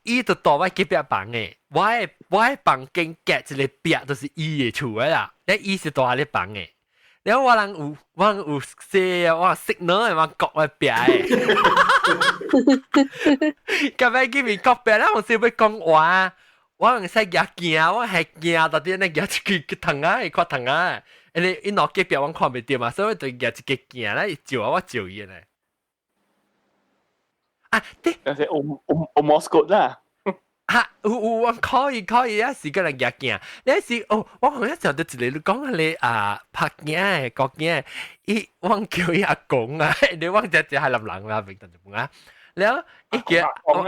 伊就到我隔壁房嘅，我嘅房間隔一個壁就是伊嘅厝啦。แล้ว伊是住喺你房嘅，แล้ว我有寫我識喏，我國嘅壁嘅。咁樣見面國壁啦，我先要講話，我唔使日行，我係行到啲咧日一個藤啊，一塊藤啊，你攞隔壁我看唔到嘛，所以就日一個行啦，照我照伊咧。對，
有 Moscow 啦。
有可以啊！是個人日行，你是我好像就到一個講你拍鏡嘅國鏡，我叫伊阿公啊，你我只係林人啦，明白唔啊？แล้ว伊叫我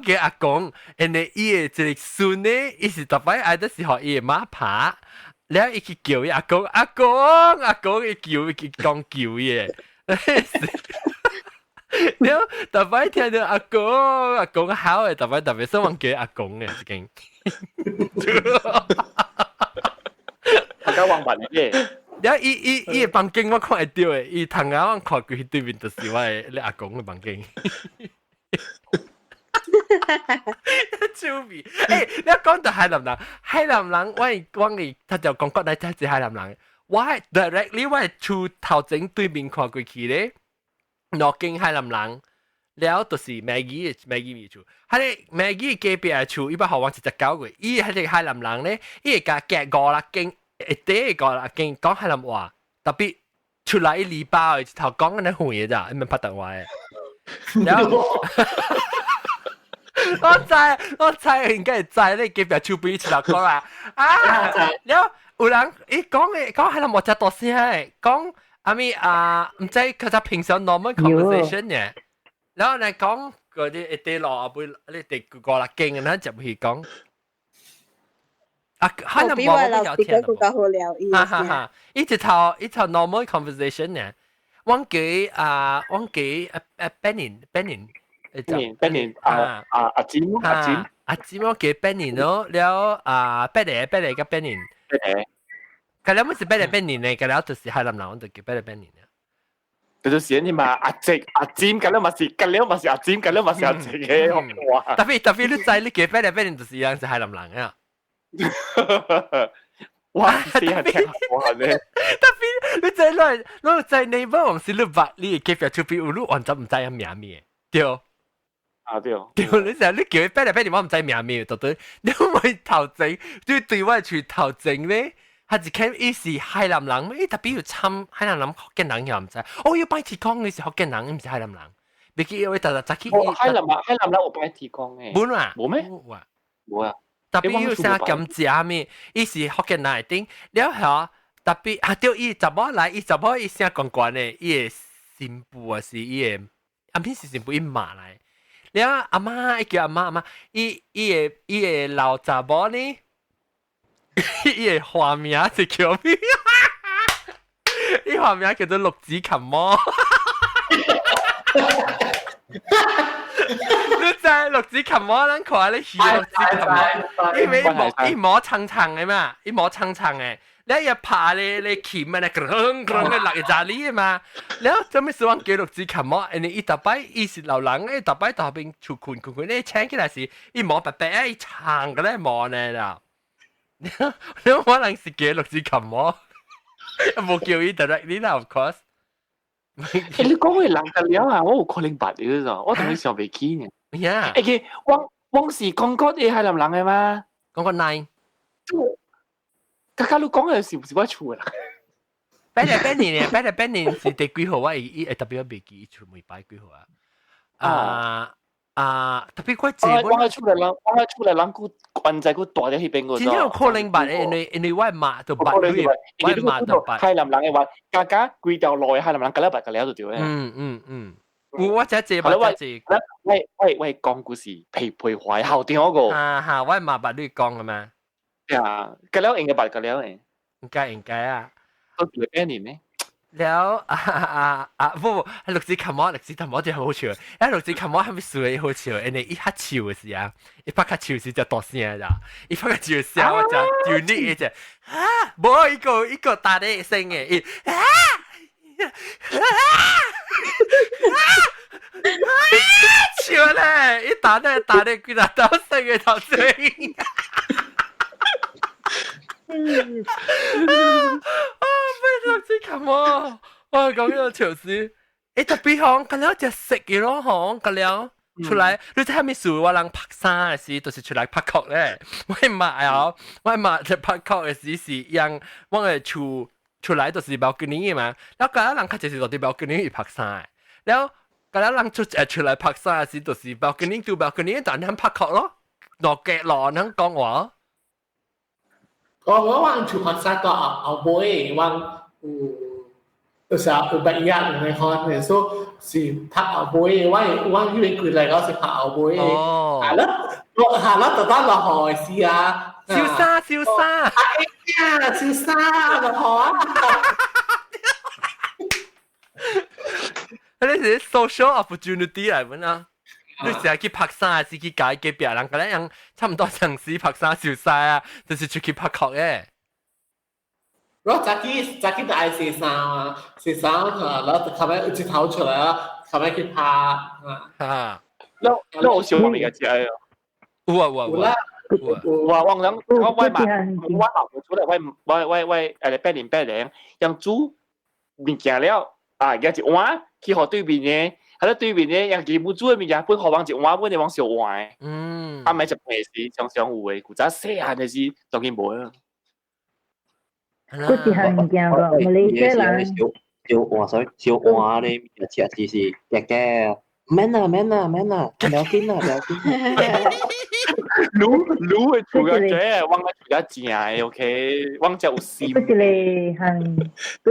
叫阿公，然後伊嘅一個孫咧，伊是特別愛得是學伊嘅媽拍，แล้ว伊去叫伊阿公，伊講叫伊。แล้วต่อไป聽到阿公好嘅，特別想問叫阿公嘅，已經。
大家忘問嘅。
แล้ว伊房間我看會到嘅，伊頭下我看過去對面就是我嘅阿公嘅房間。超味！你講到海南人，我他就講過嚟睇住海南人，我係 directly 我係厝頭前對面看過去咧。落經海南人，แล้ว就是 Maggie 嘅厝，佢哋 Maggie 隔壁嘅厝，伊把好玩一隻狗嘅，伊係隻海南人咧，伊係隔5-6間，5-6間講海南話，特別出來一禮拜一頭講緊啲混嘢咋，唔係拍特話嘅。แล้ว我知應該係知你隔壁厝邊一頭講啦，แล้ว有人伊講海南話真大聲嘅，講。唔知佢就平常 normal conversation 嘅，然後你講嗰啲一啲落背，你哋過啦勁啦，就去講。可能我都有聽到。哈，一頭 normal conversation 嘅，我記Benin 阿尖我記 Benin 咯，แล้วBenin 嘅 Benin。佢哋唔是俾你俾年咧，佢哋就是海南人，我就叫俾你俾年啊。
就是你嘛阿姐阿尖，佢哋嘛是阿尖，佢哋嘛是阿姐嘅話。
特別你知你叫俾你俾年，就是樣是海南人啊。
哇！死人聽我咧。
特別你知你知你唔係你話你叫俾出邊有你完全唔知係名咩？對。對，你成日你叫俾你俾年，我唔知名咩，到底你會頭前對我係頭前咧？他只看伊是海南人，伊特別要參海南人福建人又唔知，要擺提供你是福建人，唔是海南人。你記要特去。
海南人我擺提供嘅。
冇啊？
冇咩？
冇啊。
冇啊。
特別有啥咁食咩？伊是福建內頂，了後特別啊，對伊怎麼來？伊怎麼伊聲關關的？伊個新婦啊是伊個，阿邊是新婦伊媽來。了阿媽，伊叫阿媽，伊個老查某呢？伊個花名是叫咩？伊花名叫做綠子琴魔。你知綠子琴魔，咱看咧戲綠子琴魔，伊摸長長嘅嘛，伊摸長長嘅，你一拍你鉗啊，你啷啷嘅落去扎你嘛，แล้ว做咩事？我叫綠子琴魔，อันนี้伊特擺伊是流浪嘅，特擺到邊出困，你請起來時，伊摸白白啊，伊長嘅咧摸呢啦，你可能是叫綠子琴魔，冇叫伊 directly 啦 ，of course。
你講嘅人得了啊！我有可能白嘅咋，我同你想未起呢。
呀，
誒，往時講嗰啲係人嘅嘛？
講個9，
家家你講嘅是唔是我錯啦？
八年是第幾號啊？伊特別未記，出未擺幾號啊？特別怪這
我係出嚟人佢關在佢大啲嗰邊個。
真有可能白，因為我媽就白，我媽就白。
係林人嘅話，家家幾條路係林人，隔一白隔兩就掉咧。
我只隻，
喂，講故事，皮壞後邊嗰個。
我媽白你講嘅嘛？
呀，隔兩應該白隔兩嘅。
應該啊。
都幾多年呢？
แล้ว不綠子琴魔就好笑，因為綠子琴魔係咪數嘅好笑？人哋一黑笑嘅時啊，一拍卡笑時就大聲啦，一拍卡笑聲我就 unique 嘅啫，冇一個大啲聲嘅，笑咧，一打啲佢就到聲嘅頭聲。綠子琴魔，我講呢個潮事，特別好，咁了就食嘅咯，嗬，咁了出來，你睇下面數我人拍衫嘅時，就是出來拍曲咧。我媽就拍曲嘅時是讓我嘅出來就是包個年嘅嘛，แล้ว咁了人佢就是到啲包個年去拍衫嘅，แล้ว咁了人出來拍衫嘅時，就是包個年對包個年，但係拍曲咯，落腳落能講話。
我忘出拍衫個後背忘。就是有不一樣嘅看嘅，所以是拍後背，我以為佢嚟講是拍後背，係咯，特登落去試下，
燒沙，
燒沙落去，
呢啲 social opportunity 嚟揾啊！你成日去拍衫，是去解嘅別人，咁樣差唔多城市拍衫燒沙啊，就是出去拍曲嘅。
然後早起就愛洗衫啊，然後後尾一頭出來啦，後尾去拍啊。
那我小問你嘅姐啊，
有啊，
我諗我外媽，我老婆出嚟，喂，8年，讓煮物件了啊，有一碗去學對面嘅，喺對面嘅讓佢冇煮嘅物件，本學往一碗，本你往小碗。啊，咪就平時常有嘅，古早細漢嘅時當然冇啦。
嗰時係唔驚個，馬來西亞人
小碗咧，食只是嘅，man 啊，聊天啊。
滷嘅做嘅啫，我做得正嘅 ，OK， 我只有試。
嗰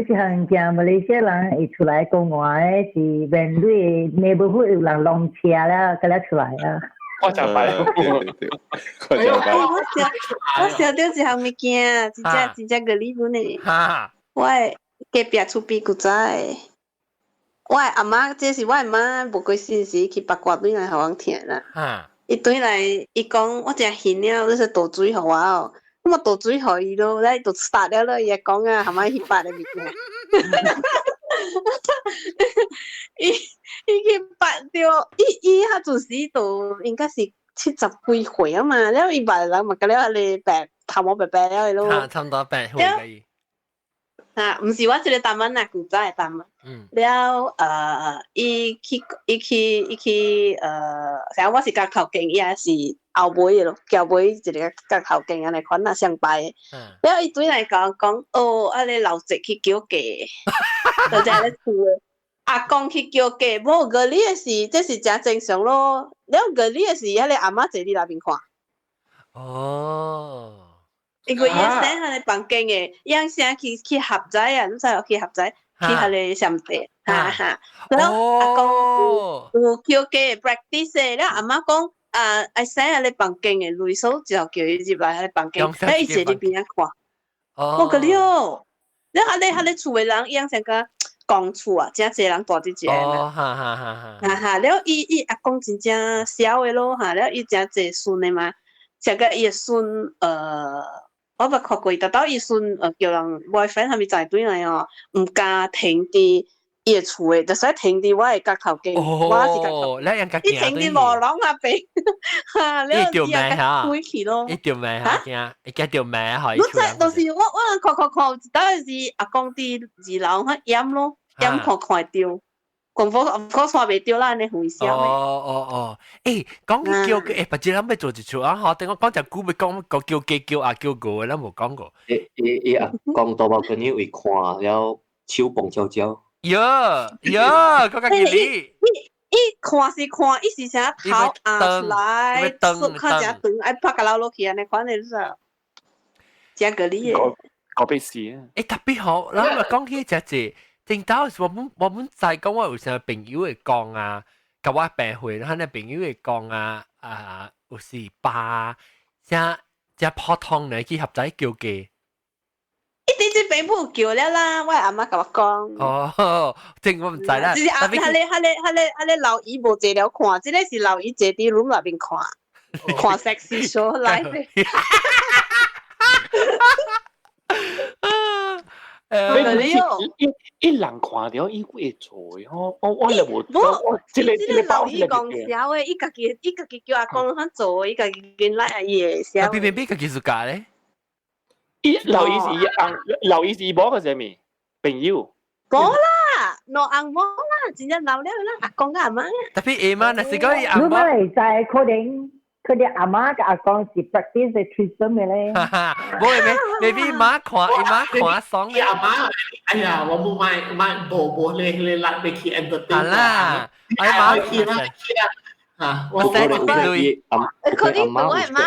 時係驚馬來西亞人會出來講話嘅，是面對 neighborhood 有人弄車啦，咁樣出來啊。
我就係，
我想到一項物件，真正個禮物呢。我隔壁厝邊古仔，我阿媽，這是我阿媽無過身時去八卦對來互我聽啦。伊對來，伊講我真興了，你說倒水互我哦，我倒水互伊咯，來就殺了咯，伊講啊，係咪去八嘅物件？伊去八掉，伊迄陣時都應該是70幾歲啊嘛，แล้ว伊八人嘛，咁了你白頭毛白白了咯，
差唔多白歲嘅。
唔是我一個大蚊啊，古仔大蚊。แล้ว伊去像我是甲頭鏡，伊也是後尾嘅咯，後尾一個甲頭鏡安尼款啊相拜嘅。แล้ว伊對來講，啊你老直去叫價，就係咧厝嘅。阿公去叫價，冇個你嘅事，這是真正常咯。了個你嘅事，迄個阿媽坐你那邊看。
哦。
因為伊生喺你房間嘅，伊生去合仔啊，你知有去合仔，去喺你上地，哈哈。然後阿公有叫佢 practice 嘅，然後阿媽講阿生喺你房間嘅，類數就叫伊入來喺你房間，喺伊坐喺邊啊看。我個了，然後喺你厝嘅人，伊生個講厝啊，真濟人住啲只。
哦，哈哈哈哈。
哈哈，然後伊阿公真正小嘅咯，哈，然後伊真濟孫嘅嘛，成個伊孫我捌看過，但到伊孫叫人 boyfriend 係咪在對嚟哦？唔敢停佇伊嘅厝誒，就使停佇我嘅角頭間，我是角頭。伊停佇路廊那邊，哈，然後伊也甲開去咯。
伊條命嚇驚，伊驚條命嚇。
你知，就是我看，當時阿公佇二樓遐淹咯，淹看到。功夫我刷袂到啦，你回笑。
哦，誒，講叫佢不知諗咩做一出啊？嗬，等我講隻股咪講叫雞叫阿叫個，咱冇講過。
阿公多冇朋友會看了手蹦焦焦。
講個你。
伊看是看，伊是啥頭壓來，縮看只長，愛拍個老落去安尼款的啥？只個你嘅。
個別事啊。
特別好，咱咪講起只字。正當時我們就講我有時朋友會講啊，甲我病會，然後呢朋友會講啊，有時爸，只普通呢去合仔叫嘅。
一啲只父母叫了啦，我阿媽甲我講。
哦，正我唔知啦。
就是你老姨無坐了看，即個是老姨坐喺 room 內邊看 sexy show 來。
一人看到伊會做嘅吼，我就無。
即個老姨講笑嘅，伊家己叫阿公肯做，伊家己跟來伊會笑。
邊個技術家咧？
老姨是某個啥物朋友？
冇啦，老翁冇啦，真正老了啦，阿公阿媽。
特別阿媽，那是講伊阿媽。
如果嚟在佢哋阿媽嘅阿公是 practice 嘅 treatment 嘅咧。
冇咩，maybe 媽看爽嘅。
阿媽，哎呀，我冇買無你拉你去 entertain
啦，阿媽
去啦。啊，
我睇佢
佢啲我阿媽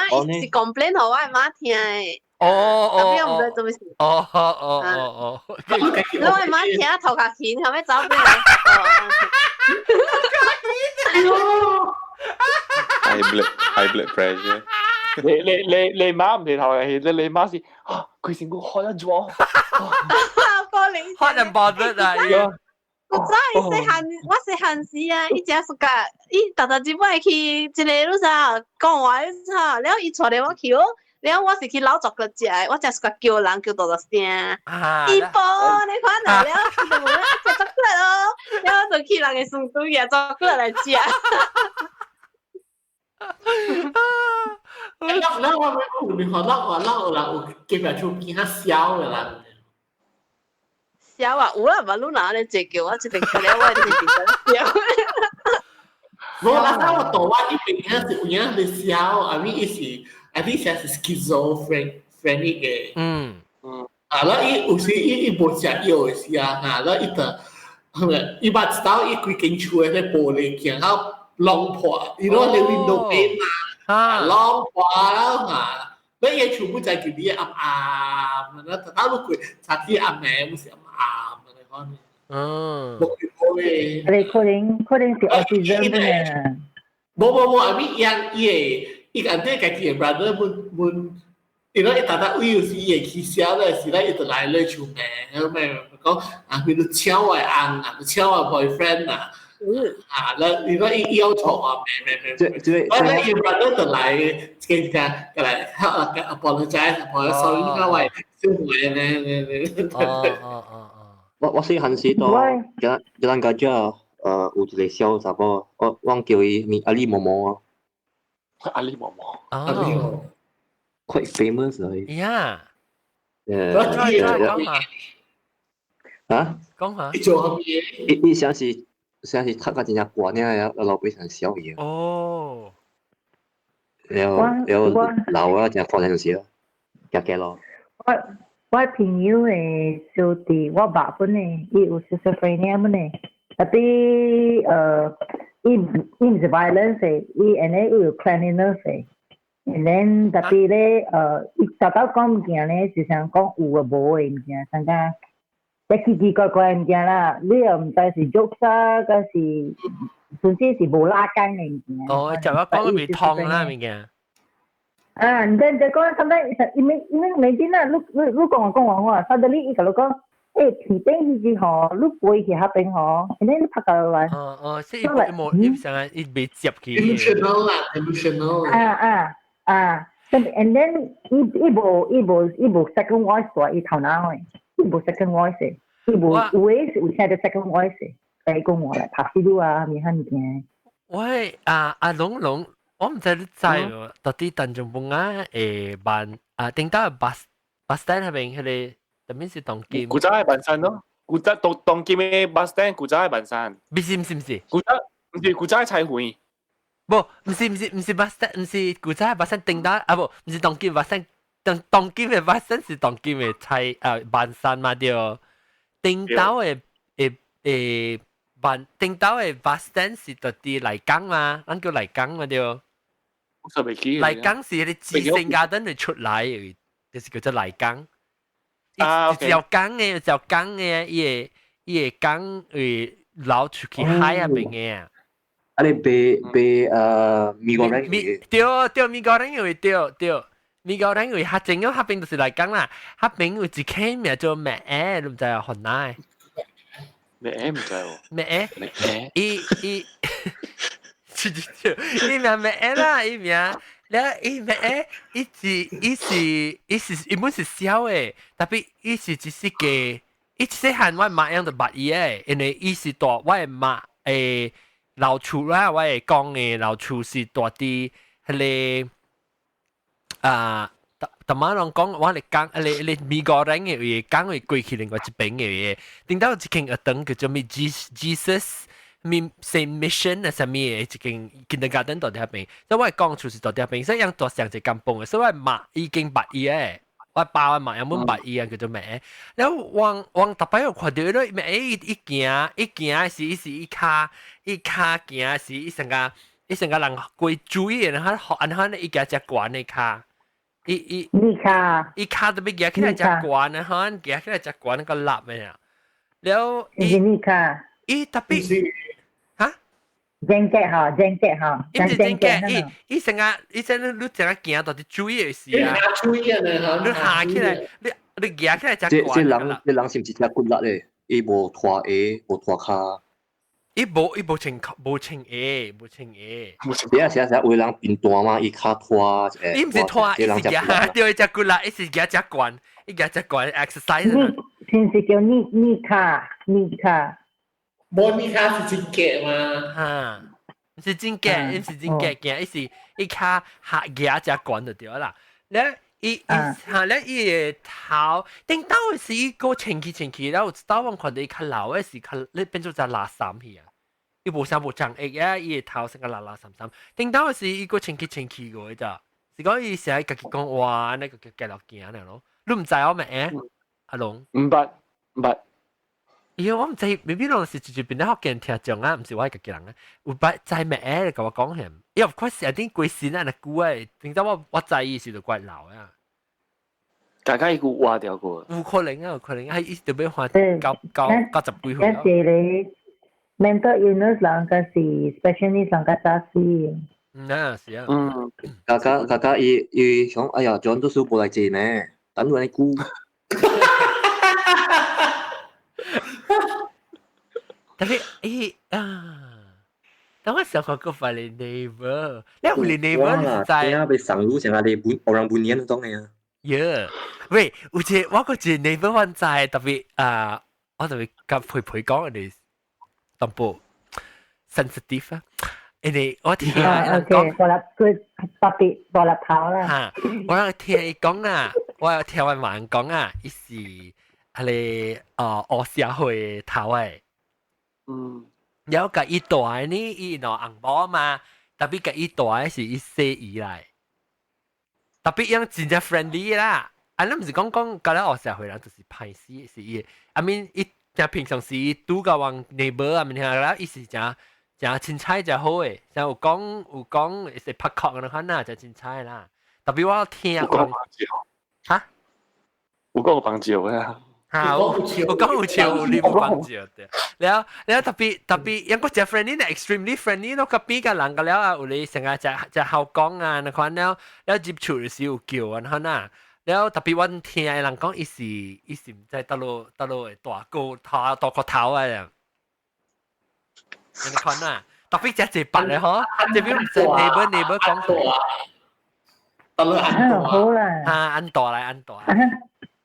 是 complain 我阿媽聽嘅。
哦，
唔知做咩事。
哦。
你阿媽聽頭殼錢，後尾走俾
你。high blood pressure。
你媽唔係頭嘅，你媽是佢成個開咗咗。
開人爆咗啊！
我知我細漢時啊，伊只暑假，伊特特只擺去一個路上講話啥，然後伊帶嚟我去哦，然後我是去老作個食，我只暑假叫人叫多多聲，伊波你看到，然後伊就問我食作過來咯，然後就去人嘅順隊嘅作過來食。
那我你學我啦，基本上見下笑嘅啦。
笑啊！有啦，嘛，你拿嚟借叫我一定可能我一定笑。
我那時候我到我一邊係有樣嘅笑，阿咪係係 schizophrenic 嘅。然後有時伊無食藥嘅時啊，然後伊把知道伊規間厝嘅啲玻璃鏡口弄破，伊攞你 window pane 啊，弄破啦嚇。你嘢全部就係叫啲暗啦，但係如果查啲暗嘅，唔是暗嘅嚟講。冇見過嘅。
你可能是 autism 嘅。
冇，阿咪伊個啲家己嘅 brother mun，因為大家有時伊會起笑咧，時咧伊就來咧厝咩，咁咪講啊，佢都搶我翁啊，搶我 boyfriend 啊。แล้วนี่ก็เอี้ยวถอดแล้วไอ้บราเดอร์ตัวไหนเก่งจังอะไรapologize sorry ก็ไว้ซึ่งไว้
我細漢時都有人家有一個小查某，我叫伊阿里毛毛啊。
阿里毛毛。
quite famous 嚟。
Yeah。講下。
伊像是讀個真正慣呢，老輩成小嘢。
哦。
了老啊，就放陣時咯，夾嘅咯。
我朋友嘅小弟，我爸本嚟，伊有schizophrenia本嚟，但係伊唔是 violence 嘅，伊安尼有 cleanliness 嘅， And then 特別咧，伊找到講物件咧，就想講有啊無嘅物件，像講即奇奇怪怪嘅物件啦，你又唔知是 jokes 啊，還是總之是無拉筋嘅物件。
哦，就我講咪痛啦物件。
啊，然後就講sometimes因為每天啊，你講我，suddenly 伊甲你講，皮頂是吼，你背去下邊吼，然後你拍到來。
即係冇成日被接去。
emotional 啦 emotional。and
then 伊無 second voice 喎，伊頭腦嘅，伊無 second voice 嘅，伊無有誒有聽到 second voice 嘅，嚟講我嚟拍死你啊，咪嚇物件。
喂，阿龍，我唔知你知喎，到底當中半啊辦頂到bus stand 係咪佢哋特別是當機？
古仔係辦山咯，古仔當機嘅 bus stand 古仔係辦山。
唔是，
古仔彩繪。
不是 bus stand， 唔是古仔 bus stand 頂到啊不，唔是當機 bus stand， 當機嘅 bus stand 是當機嘅菜辦山嘛對，頂到嘅頂到嘅 bus stand 是到啲麗江嘛，咱叫麗江嘛對。麗江是你自性家等佢出嚟，就是叫做麗江。有江嘅，伊個江會流出去海入面嘅。
啊！你被美國人
對美國人會對美國人會下正咗下邊就是麗江啦，下邊會自己名做咩？你唔知啊？河南
咩唔知喎？
咩？伊名咩啦？伊名，แล้ว伊咩？伊本是小誒，特別伊是只是嘅，伊細漢我媽樣就捌伊誒，因為伊是大我媽誒。老厝啦，我係講嘅老厝是大啲，係你特晚人講，我哋講，你美國人嘅嘢講會過去另外一邊嘅嘢，點解一間學堂叫做咩 Jesus 咩 Saint Mission 啊，什麼嘅一間 kindergarten 到底係邊？所以我係講厝是到底係邊，所以樣大上隻咁崩嘅，所以我媽已經捌伊嘅。我爸媽有冇捌伊啊？叫做咩？然後往特別有看到咧，咩？一行是伊卡行是伊成個人會注意，然後按呢伊家隻管嘅卡，伊卡特別行起來隻管，然後行起來隻管個立嘅啊。然後伊特別嚇。
正嘅嚇，
伊成個你成個行到啲注意嘅事啊！你行起來，你行起來隻管。
你人是唔是隻骨力咧？伊無拖鞋，無拖骹。
伊無穿鞋。
成為人變大嘛，伊骹拖誒。
伊唔是拖，伊是行對隻骨力，伊是行隻管，伊行隻管 exercise。
平時叫尼卡。
無尼卡是真假嘛？
唔是真假，伊是真假，伊卡行行隻管就對啦。咧伊頭頂到是伊個前期，然後到我看到伊較老嘅是較，你變做隻垃圾去啊！伊無啥無長翼啊，伊頭成個垃圾。頂到是伊個前期個咋，是講伊成日家己講哇，那個繼續行嚟咯。你唔知我咩？阿龍
唔捌。
我唔知，未必攏是直邊咧學見聽眾啊，唔是我家己人啊。有捌知咩？你甲我講下。因為嗰時有啲貴線啊，那句誒，點解我知意思就怪老啊。
大家伊個挖掉過。
有可能，係伊特別話90幾歲。
有時你 mental illness 人嘅是 specialist 人嘅雜事。
是啊。
家家伊講，哎呀，John 都少冇嚟借咩？等佢嚟估。
特別等我想看個法律 neighbor， 你有你 neighbor 你知？
你被上路成日你orang bunyian嗰種嘅。
喂，有一我個一 neighbor 我知，特別我特別甲陪講人哋淡薄 sensitive 啊，因為我聽人講，
佢特別墮入頭啦。
嚇，我有聽伊講啊，我有聽人講啊，伊是係你學社會頭誒。有個伊大呢，伊攞紅包嘛，特別個伊大是伊寫伊來，特別樣真正 friendly 啦。你唔是講教咧學社會人就是歹死是伊，I mean 伊就平常時拄個往 neighbor 啊，面下啦，伊是真凊彩真好誒，就有講會拍殼嗰啲款啊，就凊彩啦。特別我聽
有講
嚇，
有講幫助啊。
我講有笑，你冇幫助嘅。แล้ว特別ยังก็จะ friendly 呢 extremely friendly 咯，กับพี่กับหลังกันแล้ว有你成日จะเข้ากอง啊นะครับแล้ว接觸嘅時候叫啊嗱น่ะแล้ว特別我聽嘅人講伊是唔知得路大個頭啊樣，你看呐，特別只白咧嗬，這邊唔知 neighbor 講佢，
得啦，
好啦，
安大嚟安大。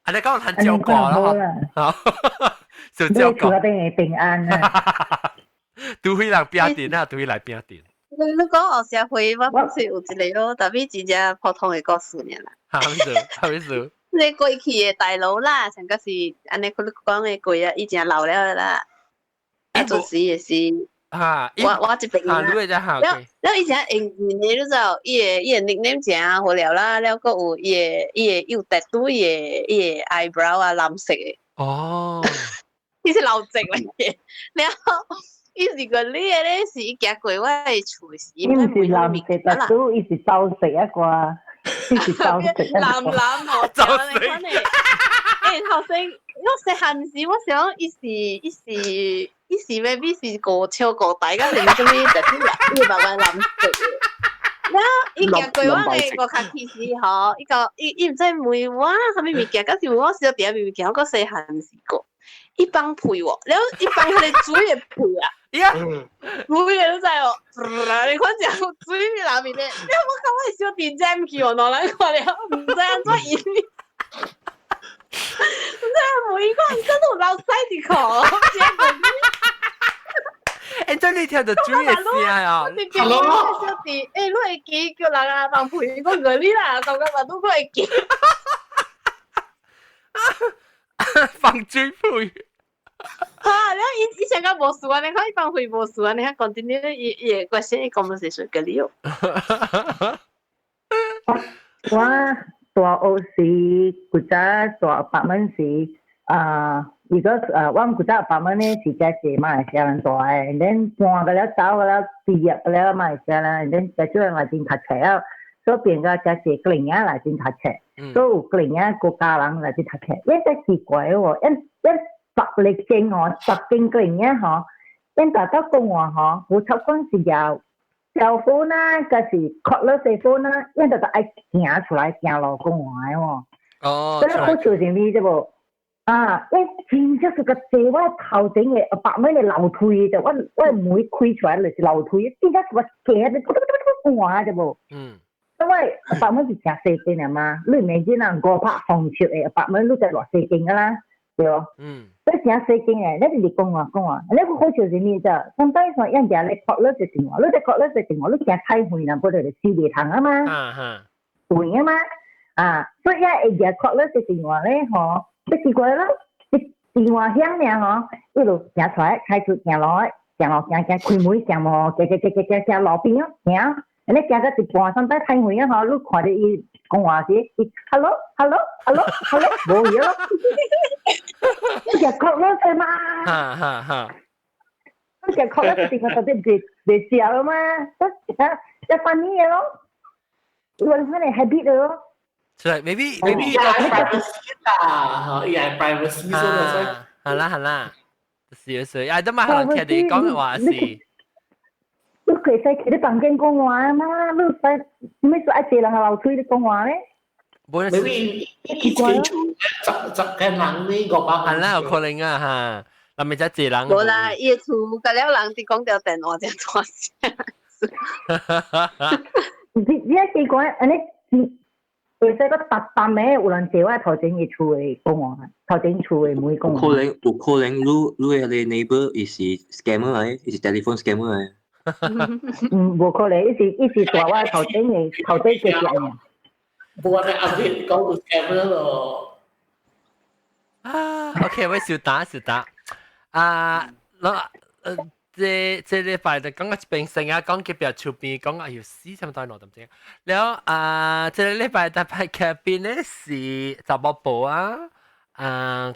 อันนี้ก็ทันเจียวก่อแล้วครับสุดเจียวก่อ
平安啊！
ดูให้หลัง邊點啊，ดูให้หลัง邊點。
你講學社會，我本身有一個咯，特別真正普通嘅故事呢啦。
係咪事？
你過去嘅大佬啦，成個是安尼佢講嘅句啊，已經老了啦。一做事也是。我這邊啊，แล้ว以前英語你都知道，伊個 nickname 正好了啦，แล้วก็有 tattoo 伊個 eyebrow 啊藍色嘅。
哦，
伊是老直嚟嘅，然後伊是個呢個咧是伊行過我嘅厝時，
伊唔是藍色 tattoo，伊是棕色一個，伊是棕色。
藍哦，棕色。頭先我細漢時，我想伊是 maybe 是個超個大家定做咩？就啲藍，呢個白藍色嘅。然後伊行過我嘅個卡其時吼，伊唔知問我啥物物件，嗰時我小弟物件，我個細漢時個，伊幫配喎，然後伊幫佢哋水嘅配啊，配嘅都知喎，你看只水裡面咧，你有冇感覺小弟 jam 去喎？攞嚟看了，唔知安怎演。真係每個人真都老細啲講，
誒，真你聽到主嘅聲啊！
你叫我小弟，誒，你會記叫人啊幫陪個嗰啲啦，咁嘅話都會記。
放水配。
啊，你以前個冇事啊，你看伊幫陪冇事啊，你看 continue 伊個先伊conversation 嘅理由。
哇！大學時，古早大白蚊時，如果我們古早白蚊咧是只馬來西亞人大嘅，然後搬個了走個了畢業個了馬來西亞人，然後就做人來進讀冊啊，所以變個只個零啊來進讀冊，所以有個零啊國家人來進讀冊，一真奇怪喎，十力經哦，十經個零啊嗬，因大家講話嗬，我抽嗰時有。cell phone 啦，嗰時 cordless phone 啦，因為就愛行出來行路講話喎。
哦，
所以好笑成咩啫噃？因真係個地我頭前嘅白蚊嘅樓梯啫，我唔會開出來就是樓梯，點解個腳咧講話啫噃？因為白蚊是成四件啊嘛，你明知人個拍紅潮嘅白蚊都就落四件噶啦，對喎。所以成四件嘅，你哋講話，你個好笑成咩啫？咁當然人哋你 cordless 嘅電話，你哋 cordless 嘅電話，你成太遠啦，嗰度就燒地糖啊嘛，遠啊嘛，所以一日 cordless 嘅電話咧，嗬，即奇怪咯，電話響咧嗬，一路行出來，開始行落，開門行喎，行路邊咯，行，你行到一半，上底太遠啊嗬，你看到伊講話時，伊 hello，冇嘢咯。一隻角咯，係嘛？一隻角咧，一定係特別別笑啊嘛，一翻啲嘢咯，換翻嚟 habit 咯。
所以 maybe
privacy 啦，係 privacy 所以
係啦，是，啊，都咪可能聽你講嘅話是。
你其實佢啲房間講話啊嘛，你使咩做一隻人喺樓梯啲講話咧？maybe
以前十個人呢個吧，
係啦，有可能啊嚇，嗱咪就一人。
冇啦，伊厝隔了人哋講條電話就大聲。
你一講，你其實個特咩有人借我頭前嘅厝嘅講話，頭前厝嘅每講。
有可能你 neighbor 是 scammer 嚟，是 telephone scammer 嚟。
冇可能，一時大我頭前嘅人。
冇啊！你阿邊講到 scammer 咯。
OK， 我小打。這禮拜就講個病性啊，講佢比較出邊，講要死咁多攞咁正。แล้ว這禮拜特別劇邊咧是雜寶寶啊，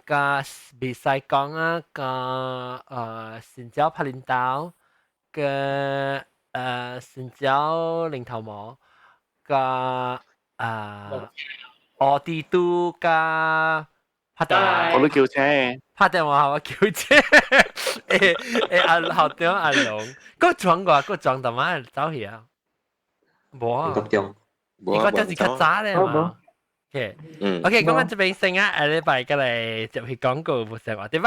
個比賽講啊個新椒拍領導個新椒零頭毛個。我啲都加拍電話，
我都叫車，
拍電話我叫車，阿校長阿龍，嗰裝大媽走去啊，冇啊，嗰張是較早咧嘛。OK，咁我這邊先啊，下禮拜過嚟接去廣告，冇事話，拜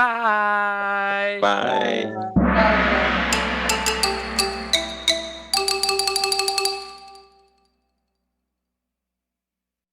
拜。
拜。